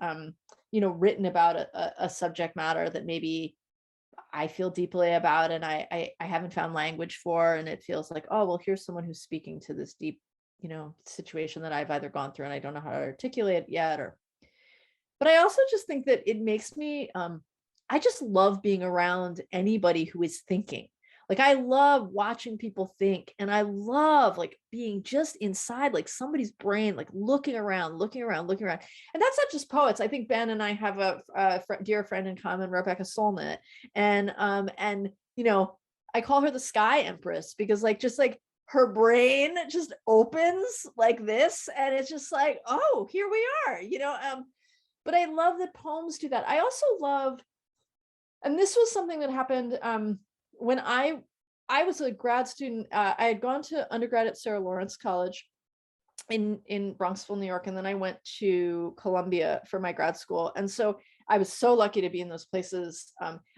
written about a subject matter that maybe I feel deeply about and I haven't found language for, and it feels like, oh well, here's someone who's speaking to this deep situation that I've either gone through and I don't know how to articulate it yet. But I also just think that it makes me I just love being around anybody who is thinking. Like I love watching people think, and I love like being just inside like somebody's brain, like looking around. And that's not just poets. I think Ben and I have a dear friend in common, Rebecca Solnit, and I call her the Sky Empress because just her brain just opens like this, and it's just like, oh, here we are, but I love that poems do that. I also love, and this was something that happened when I was a grad student. I had gone to undergrad at Sarah Lawrence College in Bronxville, New York, and then I went to Columbia for my grad school. And so I was so lucky to be in those places.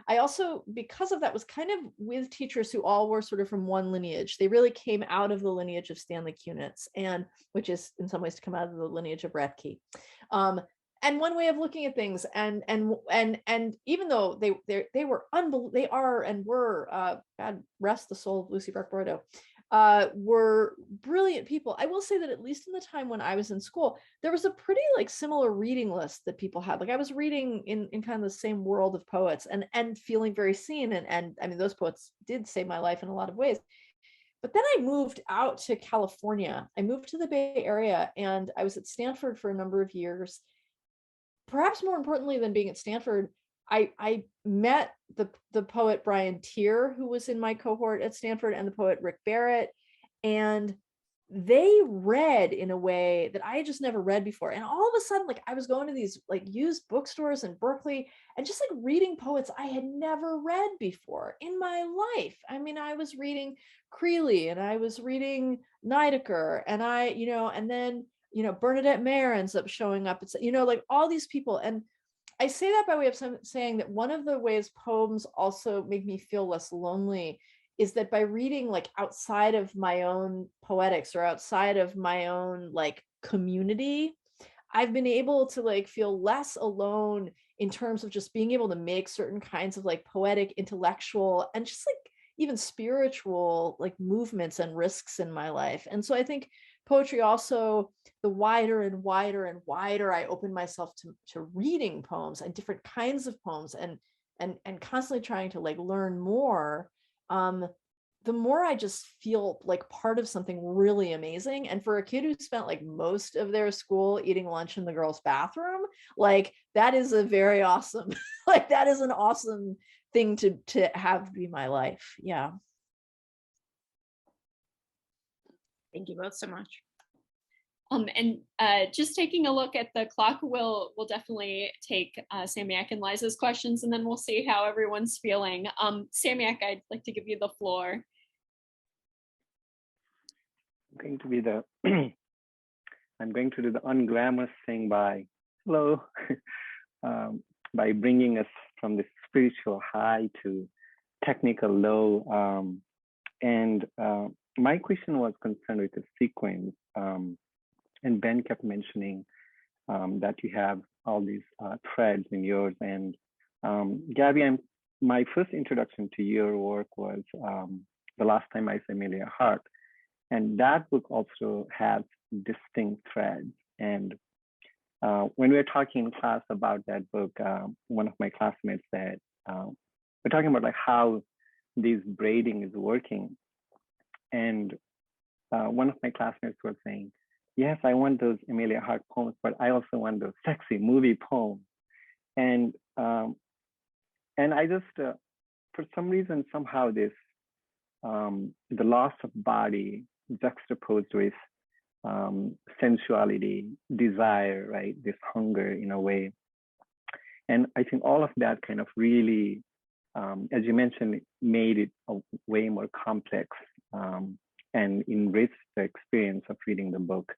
I also, because of that, was kind of with teachers who all were sort of from one lineage. They really came out of the lineage of Stanley Kunitz, and which is in some ways to come out of the lineage of Radke. And one way of looking at things, and even though they were they are and were, God rest the soul of Lucy Burke Bordeaux, were brilliant people. I will say that at least in the time when I was in school, there was a pretty similar reading list that people had. Like I was reading in kind of the same world of poets and feeling very seen. And I mean, those poets did save my life in a lot of ways. But then I moved out to California. I moved to the Bay Area, and I was at Stanford for a number of years. Perhaps more importantly than being at Stanford, I met the poet Brian Tier, who was in my cohort at Stanford, and the poet Rick Barrett, and they read in a way that I had just never read before. And all of a sudden, I was going to these used bookstores in Berkeley and just reading poets I had never read before in my life. I mean, I was reading Creeley, and I was reading Nidecker, and and then Bernadette Mayer ends up showing up. It's all these people. And I say that by way of saying that one of the ways poems also make me feel less lonely is that by reading outside of my own poetics or outside of my own community, I've been able to feel less alone in terms of just being able to make certain kinds of poetic, intellectual, and just even spiritual movements and risks in my life. And so I think poetry also, the wider and wider and wider I open myself to reading poems and different kinds of poems and constantly trying to learn more, the more I just feel part of something really amazing. And for a kid who spent most of their school eating lunch in the girls' bathroom, that is a very awesome, that is an awesome thing to have be my life. Yeah. Thank you both so much. And just taking a look at the clock, we'll definitely take Samiak and Liza's questions, and then we'll see how everyone's feeling. Samiak, I'd like to give you the floor. I'm going to do the unglamorous thing by by bringing us from the spiritual high to technical low. My question was concerned with the sequence. And Ben kept mentioning that you have all these threads in yours. And Gabby, my first introduction to your work was The Last Time I Saw Amelia Earhart. And that book also has distinct threads. And when we were talking in class about that book, one of my classmates said, we're talking about how this braiding is working. And one of my classmates was saying, yes, I want those Amelia Earhart poems, but I also want those sexy movie poems. And I just, for some reason, somehow this, the loss of body juxtaposed with sensuality, desire, right? This hunger in a way. And I think all of that kind of really, as you mentioned, made it a way more complex and enriched the experience of reading the book.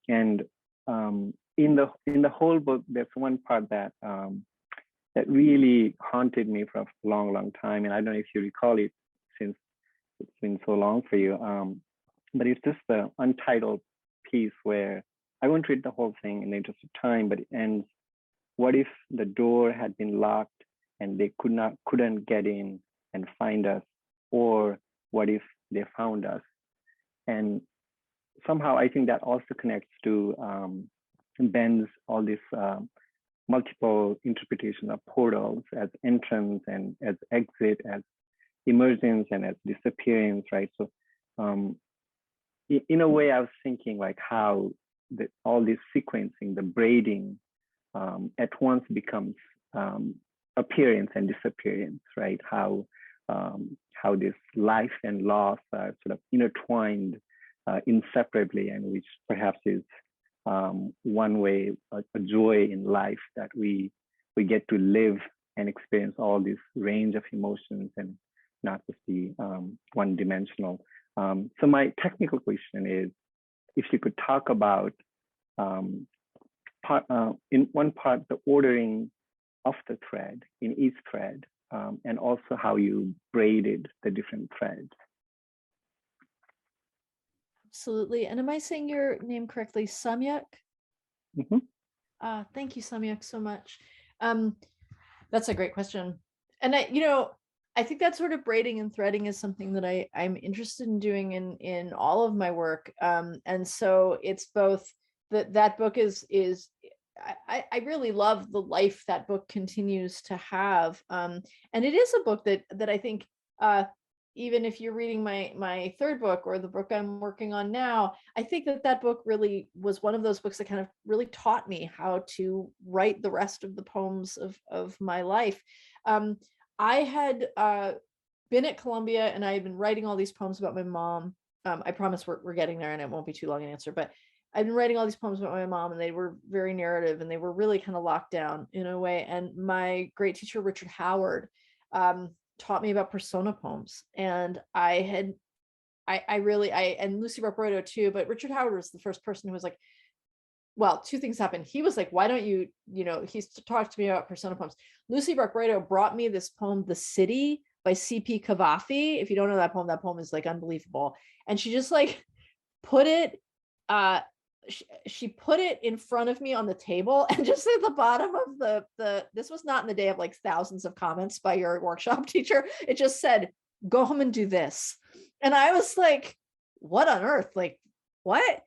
In the whole book, there's one part that that really haunted me for a long, long time. And I don't know if you recall it since it's been so long for you. But it's just the untitled piece where I won't read the whole thing in the interest of time, but it ends, what if the door had been locked and they couldn't get in and find us? Or what if they found us? And somehow I think that also connects to Ben's all this multiple interpretation of portals as entrance and as exit, as emergence and as disappearance, right? So in a way, I was thinking like how all this sequencing, the braiding at once becomes appearance and disappearance, right? How this life and loss are sort of intertwined inseparably, and which perhaps is one way, a joy in life, that we get to live and experience all this range of emotions and not just be one-dimensional. So my technical question is, if you could talk about in one part, the ordering of the thread in each thread, and also how you braided the different threads. Absolutely. And am I saying your name correctly? Samyak? Mm-hmm. Thank you, Samyak, so much. That's a great question. And I think that sort of braiding and threading is something that I'm interested in doing in all of my work. And so it's both that book is I really love the life that book continues to have. And it is a book that I think even if you're reading my third book or the book I'm working on now, I think that book really was one of those books that kind of really taught me how to write the rest of the poems of my life. I had been at Columbia and I had been writing all these poems about my mom. I promise we're getting there and it won't be too long an answer, but I've been writing all these poems about my mom, and they were very narrative and they were really kind of locked down in a way. And my great teacher, Richard Howard, taught me about persona poems. And and Lucy Roberto too, but Richard Howard was the first person who was like, well, two things happened. He was like, why don't you, he's talked to me about persona poems. Lucy Roberto brought me this poem, The City by C.P. Cavafy. If you don't know that poem is like unbelievable. And she just like put it, she put it in front of me on the table, and just at the bottom of this was not in the day of like thousands of comments by your workshop teacher. It just said, go home and do this. And I was like, what on earth? Like, what?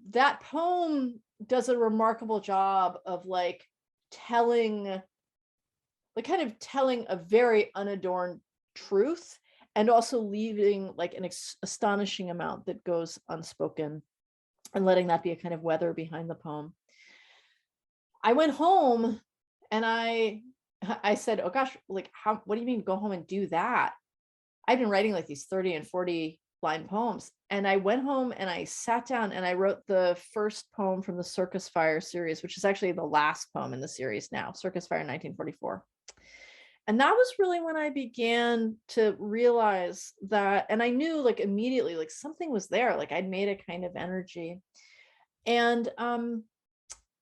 That poem does a remarkable job of like telling a very unadorned truth, and also leaving like an astonishing amount that goes unspoken, and letting that be a kind of weather behind the poem. I went home and I said, oh gosh, like what do you mean go home and do that? I've been writing like these 30 and 40 line poems. And I went home and I sat down and I wrote the first poem from the Circus Fire series, which is actually the last poem in the series now, Circus Fire 1944. And that was really when I began to realize that, and I knew like immediately, like something was there, like I'd made a kind of energy. And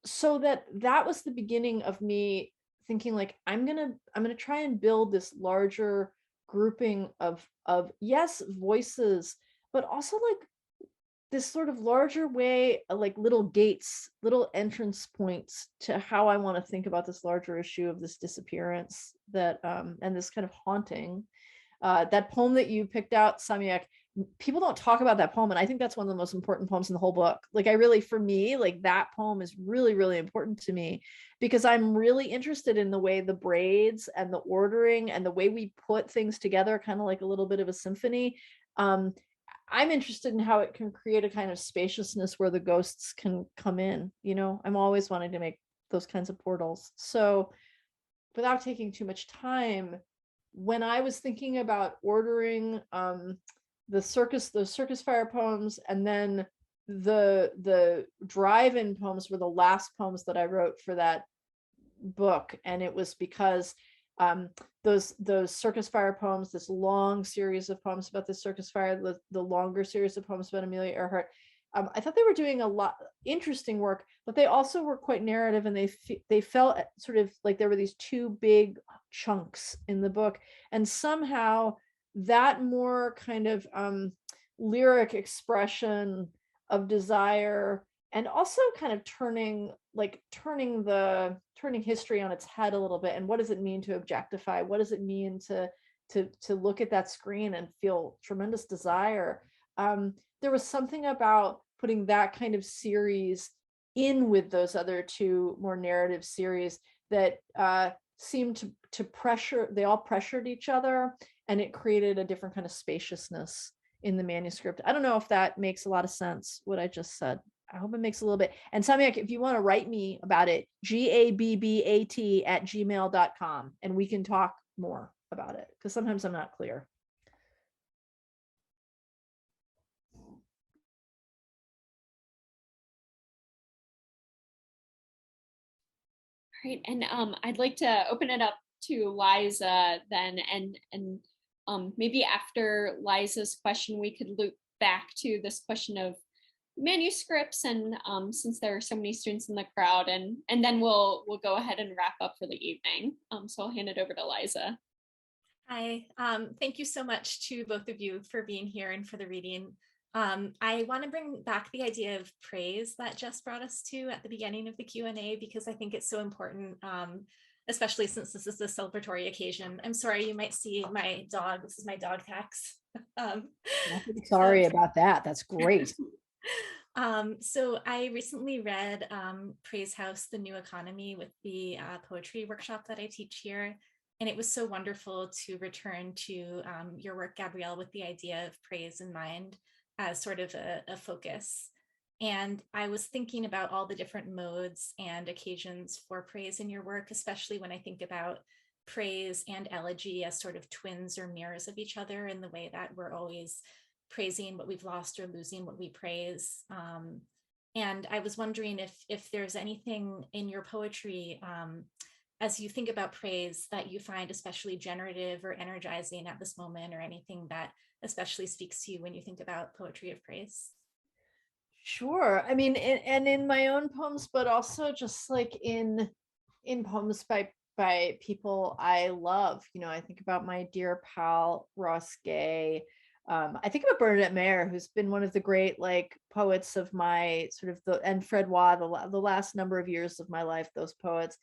so that was the beginning of me thinking like, I'm gonna try and build this larger grouping of yes, voices, but also like this sort of larger way, like little gates, little entrance points to how I want to think about this larger issue of this disappearance that and this kind of haunting. That poem that you picked out, Samyak, people don't talk about that poem. And I think that's one of the most important poems in the whole book. Like, I really, for me, like that poem is really, really important to me because I'm really interested in the way the braids and the ordering and the way we put things together, kind of like a little bit of a symphony. I'm interested in how it can create a kind of spaciousness where the ghosts can come in. You know, I'm always wanting to make those kinds of portals. So without taking too much time, when I was thinking about ordering those circus fire poems, and then the drive-in poems were the last poems that I wrote for that book. And it was because those circus fire poems, this long series of poems about the circus fire, the longer series of poems about Amelia Earhart, I thought they were doing a lot interesting work, but they also were quite narrative, and they felt sort of like there were these two big chunks in the book, and somehow that more kind of lyric expression of desire, and also kind of turning history on its head a little bit. And what does it mean to objectify? What does it mean to look at that screen and feel tremendous desire? There was something about putting that kind of series in with those other two more narrative series that seemed to pressure, they all pressured each other, and it created a different kind of spaciousness in the manuscript. I don't know if that makes a lot of sense, what I just said. I hope it makes a little bit. And Samyak, if you want to write me about it, gabbat@gmail.com, and we can talk more about it, because sometimes I'm not clear. Great, and I'd like to open it up to Liza then, and maybe after Liza's question, we could loop back to this question of manuscripts, and since there are so many students in the crowd, and then we'll go ahead and wrap up for the evening. So I'll hand it over to Liza. Hi, thank you so much to both of you for being here and for the reading. I want to bring back the idea of praise that Jess brought us to at the beginning of the Q&A, because I think it's so important, especially since this is a celebratory occasion. I'm sorry, you might see my dog. This is my dog tax. Sorry about that. That's great. So I recently read Praise House, The New Economy with the poetry workshop that I teach here. And it was so wonderful to return to your work, Gabrielle, with the idea of praise in mind as sort of a focus. And I was thinking about all the different modes and occasions for praise in your work, especially when I think about praise and elegy as sort of twins or mirrors of each other, in the way that we're always praising what we've lost or losing what we praise. And I was wondering if there's anything in your poetry as you think about praise that you find especially generative or energizing at this moment, or anything that especially speaks to you when you think about poetry of praise. Sure. I mean, and in my own poems, but also just like in poems by people I love. You know, I think about my dear pal Ross Gay. I think about Bernadette Mayer, who's been one of the great like poets of my sort of and Fred Waugh, the last number of years of my life. Those poets.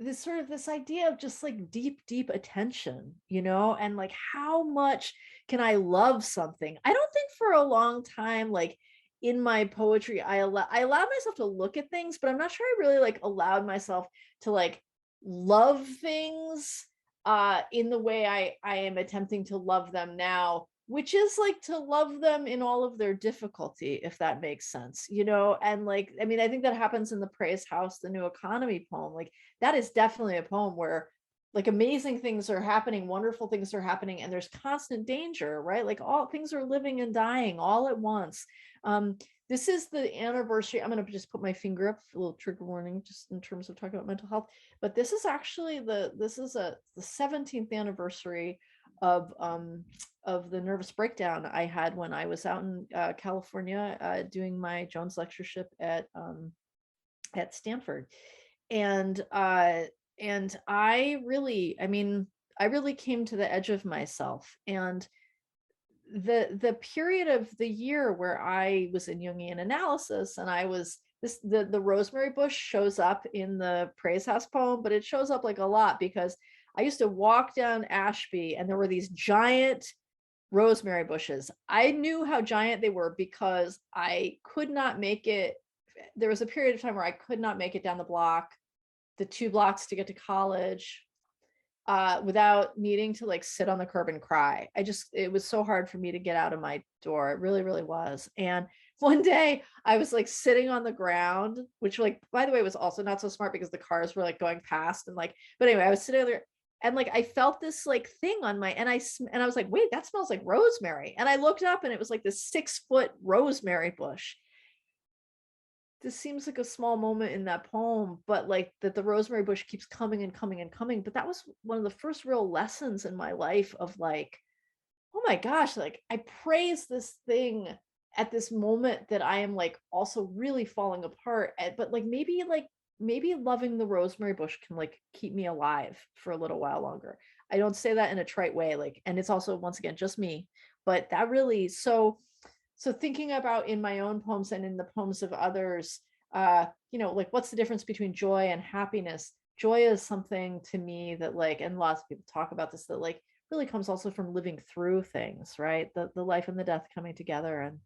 This idea of just like deep attention, you know, and like how much can I love something? I don't think for a long time, like in my poetry, I allowed myself to look at things, but I'm not sure I really like allowed myself to like love things in the way I am attempting to love them now, which is like to love them in all of their difficulty, if that makes sense, you know. And like, I mean, I think that happens in the Praise House, The New Economy poem. Like that is definitely a poem where like amazing things are happening, wonderful things are happening, and there's constant danger, right? Like all things are living and dying all at once. This is the anniversary. I'm going to just put my finger up, a little trigger warning, just in terms of talking about mental health. But this is actually the 17th anniversary of the nervous breakdown I had when I was out in California doing my Jones lectureship at Stanford, and I really came to the edge of myself. And the period of the year where I was in Jungian analysis, and I was the rosemary bush shows up in the Praise House poem, but it shows up like a lot because I used to walk down Ashby and there were these giant rosemary bushes. I knew how giant they were because I could not make it. There was a period of time where I could not make it down the block, the 2 blocks to get to college, without needing to like sit on the curb and cry. It was so hard for me to get out of my door. It really, really was. And one day I was like sitting on the ground, which like, by the way, was also not so smart because the cars were like going past and like, but anyway, I was sitting there and like, I felt this like thing on my, and I was like, wait, that smells like rosemary. And I looked up and it was like this 6-foot rosemary bush. This seems like a small moment in that poem, but like that the rosemary bush keeps coming and coming and coming. But that was one of the first real lessons in my life of like, oh my gosh, like I praise this thing at this moment that I am like also really falling apart. But like maybe loving the rosemary bush can like keep me alive for a little while longer. I don't say that in a trite way, like, and it's also once again just me, but that really so thinking about in my own poems and in the poems of others, you know, like what's the difference between joy and happiness? Joy is something to me that like, and lots of people talk about this, that like really comes also from living through things, right? The life and the death coming together. And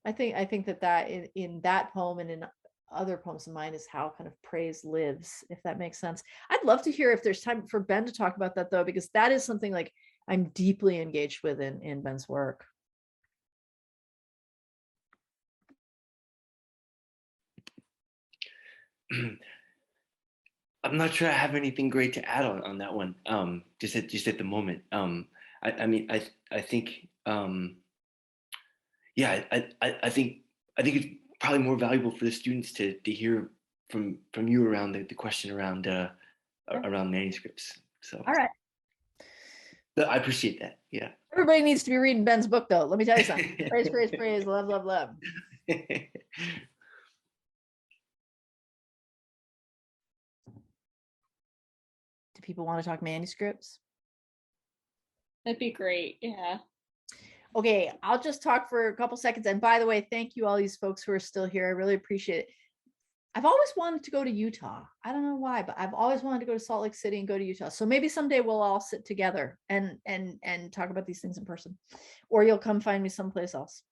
I think that in that poem and in other poems of mine is how kind of praise lives, if that makes sense. I'd love to hear if there's time for Ben to talk about that though, because that is something like I'm deeply engaged with in Ben's work. I'm not sure I have anything great to add on that one. Just at the moment. I mean, I think, yeah, I think it's probably more valuable for the students to hear from you around the question around around manuscripts. So All right. I appreciate that. Yeah. Everybody needs to be reading Ben's book though. Let me tell you something. Praise, praise, praise, love, love, love. Do people want to talk manuscripts? That'd be great. Yeah. Okay, I'll just talk for a couple seconds. And by the way, thank you all these folks who are still here. I really appreciate it. I've always wanted to go to Utah. I don't know why, but I've always wanted to go to Salt Lake City and go to Utah. So maybe someday we'll all sit together and talk about these things in person, or you'll come find me someplace else.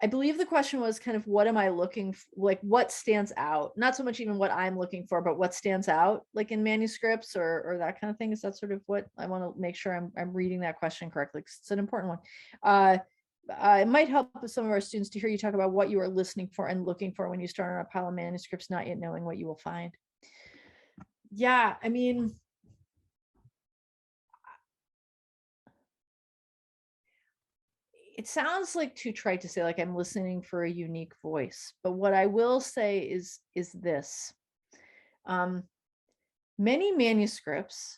I believe the question was kind of what am I looking for, like what stands out? Not so much even what I'm looking for, but what stands out like in manuscripts or that kind of thing. Is that sort of what I want to make sure I'm reading that question correctly? Because it's an important one. It might help with some of our students to hear you talk about what you are listening for and looking for when you start on a pile of manuscripts, not yet knowing what you will find. Yeah, I mean, it sounds like too trite to say like I'm listening for a unique voice, but what I will say is this. Many manuscripts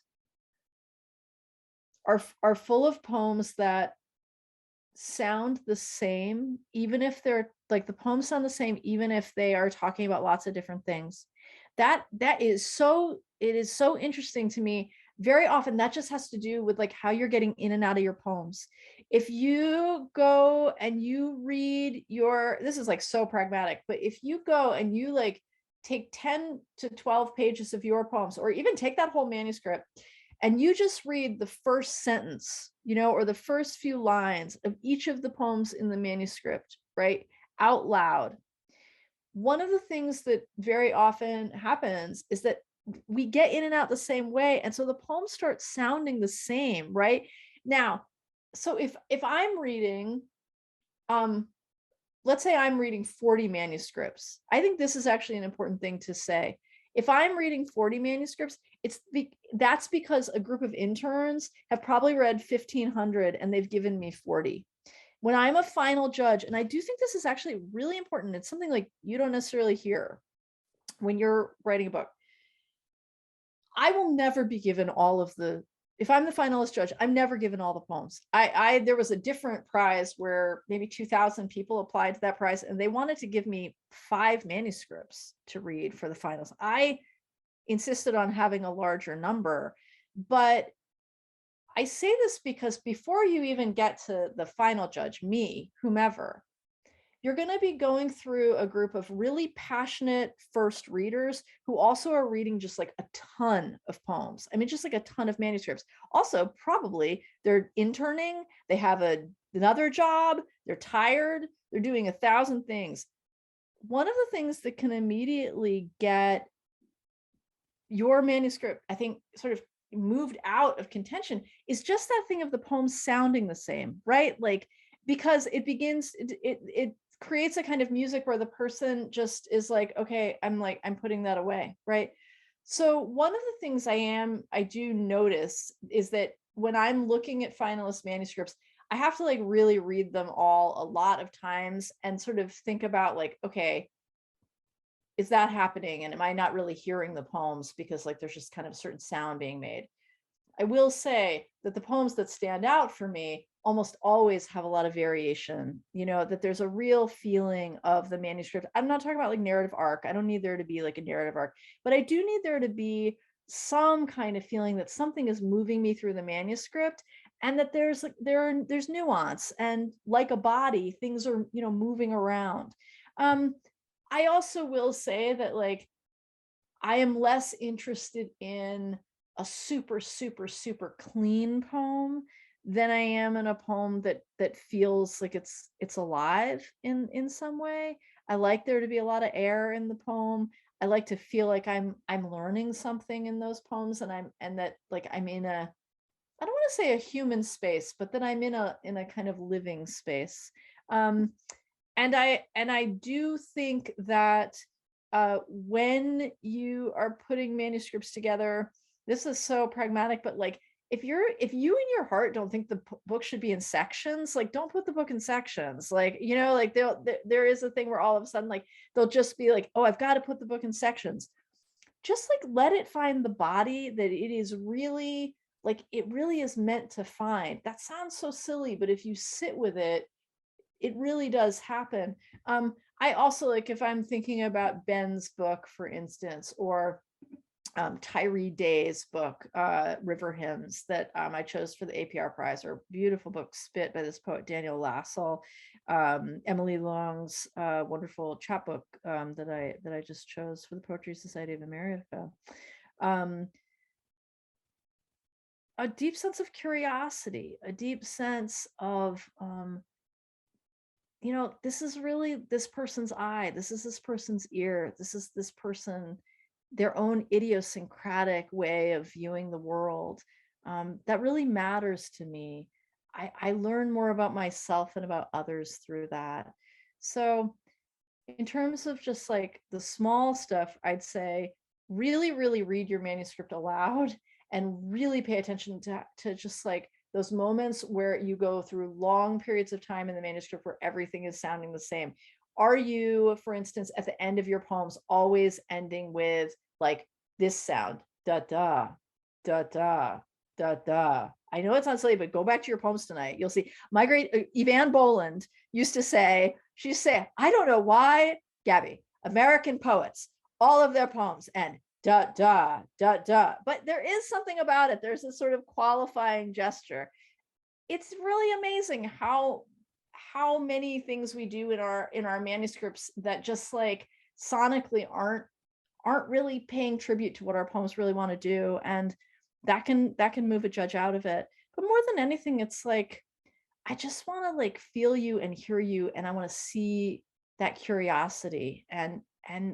are full of poems that sound the same, even if they're like the poems sound the same, even if they are talking about lots of different things. It is so interesting to me. Very often that just has to do with like how you're getting in and out of your poems. If you go and you read this is like so pragmatic, but if you go and you like take 10 to 12 pages of your poems, or even take that whole manuscript and you just read the first sentence, you know, or the first few lines of each of the poems in the manuscript, right, out loud. One of the things that very often happens is that we get in and out the same way. And so the poems start sounding the same, right? Now, so if I'm reading, let's say I'm reading 40 manuscripts. I think this is actually an important thing to say. If I'm reading 40 manuscripts, that's because a group of interns have probably read 1,500 and they've given me 40. When I'm a final judge, and I do think this is actually really important, it's something like you don't necessarily hear when you're writing a book. I will never be given all of if I'm the finalist judge, I'm never given all the poems. There was a different prize where maybe 2,000 people applied to that prize and they wanted to give me 5 manuscripts to read for the finals. I insisted on having a larger number, but I say this because before you even get to the final judge, me, whomever, you're going to be going through a group of really passionate first readers who also are reading just like a ton of poems. I mean, just like a ton of manuscripts. Also, probably they're interning, they have another job, they're tired, they're doing 1,000 things. One of the things that can immediately get your manuscript, I think, sort of moved out of contention is just that thing of the poems sounding the same, right? Like, because it begins, it creates a kind of music where the person just is like, okay, I'm putting that away, right? So one of the things I do notice is that when I'm looking at finalist manuscripts, I have to like really read them all a lot of times and sort of think about like, okay, is that happening? And am I not really hearing the poems because like there's just kind of a certain sound being made? I will say that the poems that stand out for me almost always have a lot of variation, you know, that there's a real feeling of the manuscript. I'm not talking about like narrative arc. I don't need there to be like a narrative arc, but I do need there to be some kind of feeling that something is moving me through the manuscript and that there's nuance, and like a body, things are, you know, moving around. I also will say that like I am less interested in a super, super, super clean poem than I am in a poem that feels like it's alive in some way. I like there to be a lot of air in the poem. I like to feel like I'm learning something in those poems, and that like I'm in a, I don't want to say a human space, but that I'm in a kind of living space. And I do think that when you are putting manuscripts together, this is so pragmatic, but like if you in your heart don't think the book should be in sections, like don't put the book in sections. Like, you know, like there is a thing where all of a sudden like they'll just be like, oh, I've got to put the book in sections. Just like let it find the body that it is really, like it really is meant to find. That sounds so silly, but if you sit with it, it really does happen. I also like, if I'm thinking about Ben's book, for instance, or Tyree Day's book, River Hymns, that I chose for the APR Prize, or beautiful book, Spit, by this poet, Daniel Lassell, Emily Long's wonderful chapbook that I just chose for the Poetry Society of America. A deep sense of curiosity, a deep sense of, you know, this is really this person's eye, this is this person's ear, this is this person, their own idiosyncratic way of viewing the world. That really matters to me. I learn more about myself and about others through that. So in terms of just like the small stuff, I'd say really, really read your manuscript aloud and really pay attention to just like those moments where you go through long periods of time in the manuscript where everything is sounding the same. Are you, for instance, at the end of your poems always ending with like this sound, da da, da da, da da? I know it sounds silly, but go back to your poems tonight. You'll see. My great Evan Boland used to say, I don't know why, Gabby, American poets, all of their poems end da da da da, but there is something about it. There's a sort of qualifying gesture. It's really amazing how many things we do in our manuscripts that just like sonically aren't really paying tribute to what our poems really want to do, and that can move a judge out of it. But more than anything, it's like I just want to like feel you and hear you, and I want to see that curiosity, and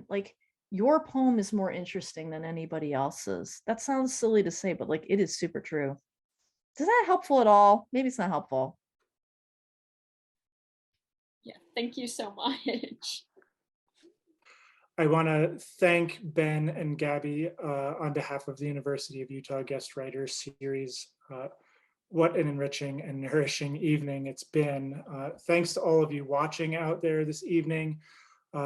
like your poem is more interesting than anybody else's. That sounds silly to say, but like it is super true. Is that helpful at all? Maybe it's not helpful. Yeah, thank you so much. I want to thank Ben and Gabby on behalf of the University of Utah Guest Writers Series. What an enriching and nourishing evening it's been. Thanks to all of you watching out there this evening.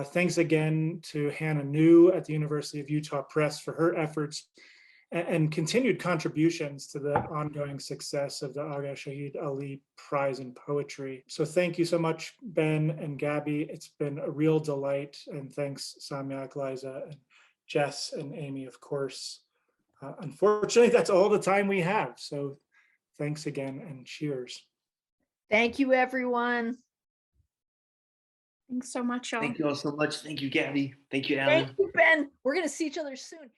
Thanks again to Hannah New at the University of Utah Press for her efforts and continued contributions to the ongoing success of the Agha Shahid Ali Prize in Poetry. So thank you so much, Ben and Gabby. It's been a real delight. And thanks, Samyak, Liza, and Jess, and Amy, of course. Unfortunately, that's all the time we have. So thanks again and cheers. Thank you, everyone. Thanks so much, y'all. Thank you all so much. Thank you, Gabby. Thank you, Alan. Thank you, Ben. We're gonna see each other soon.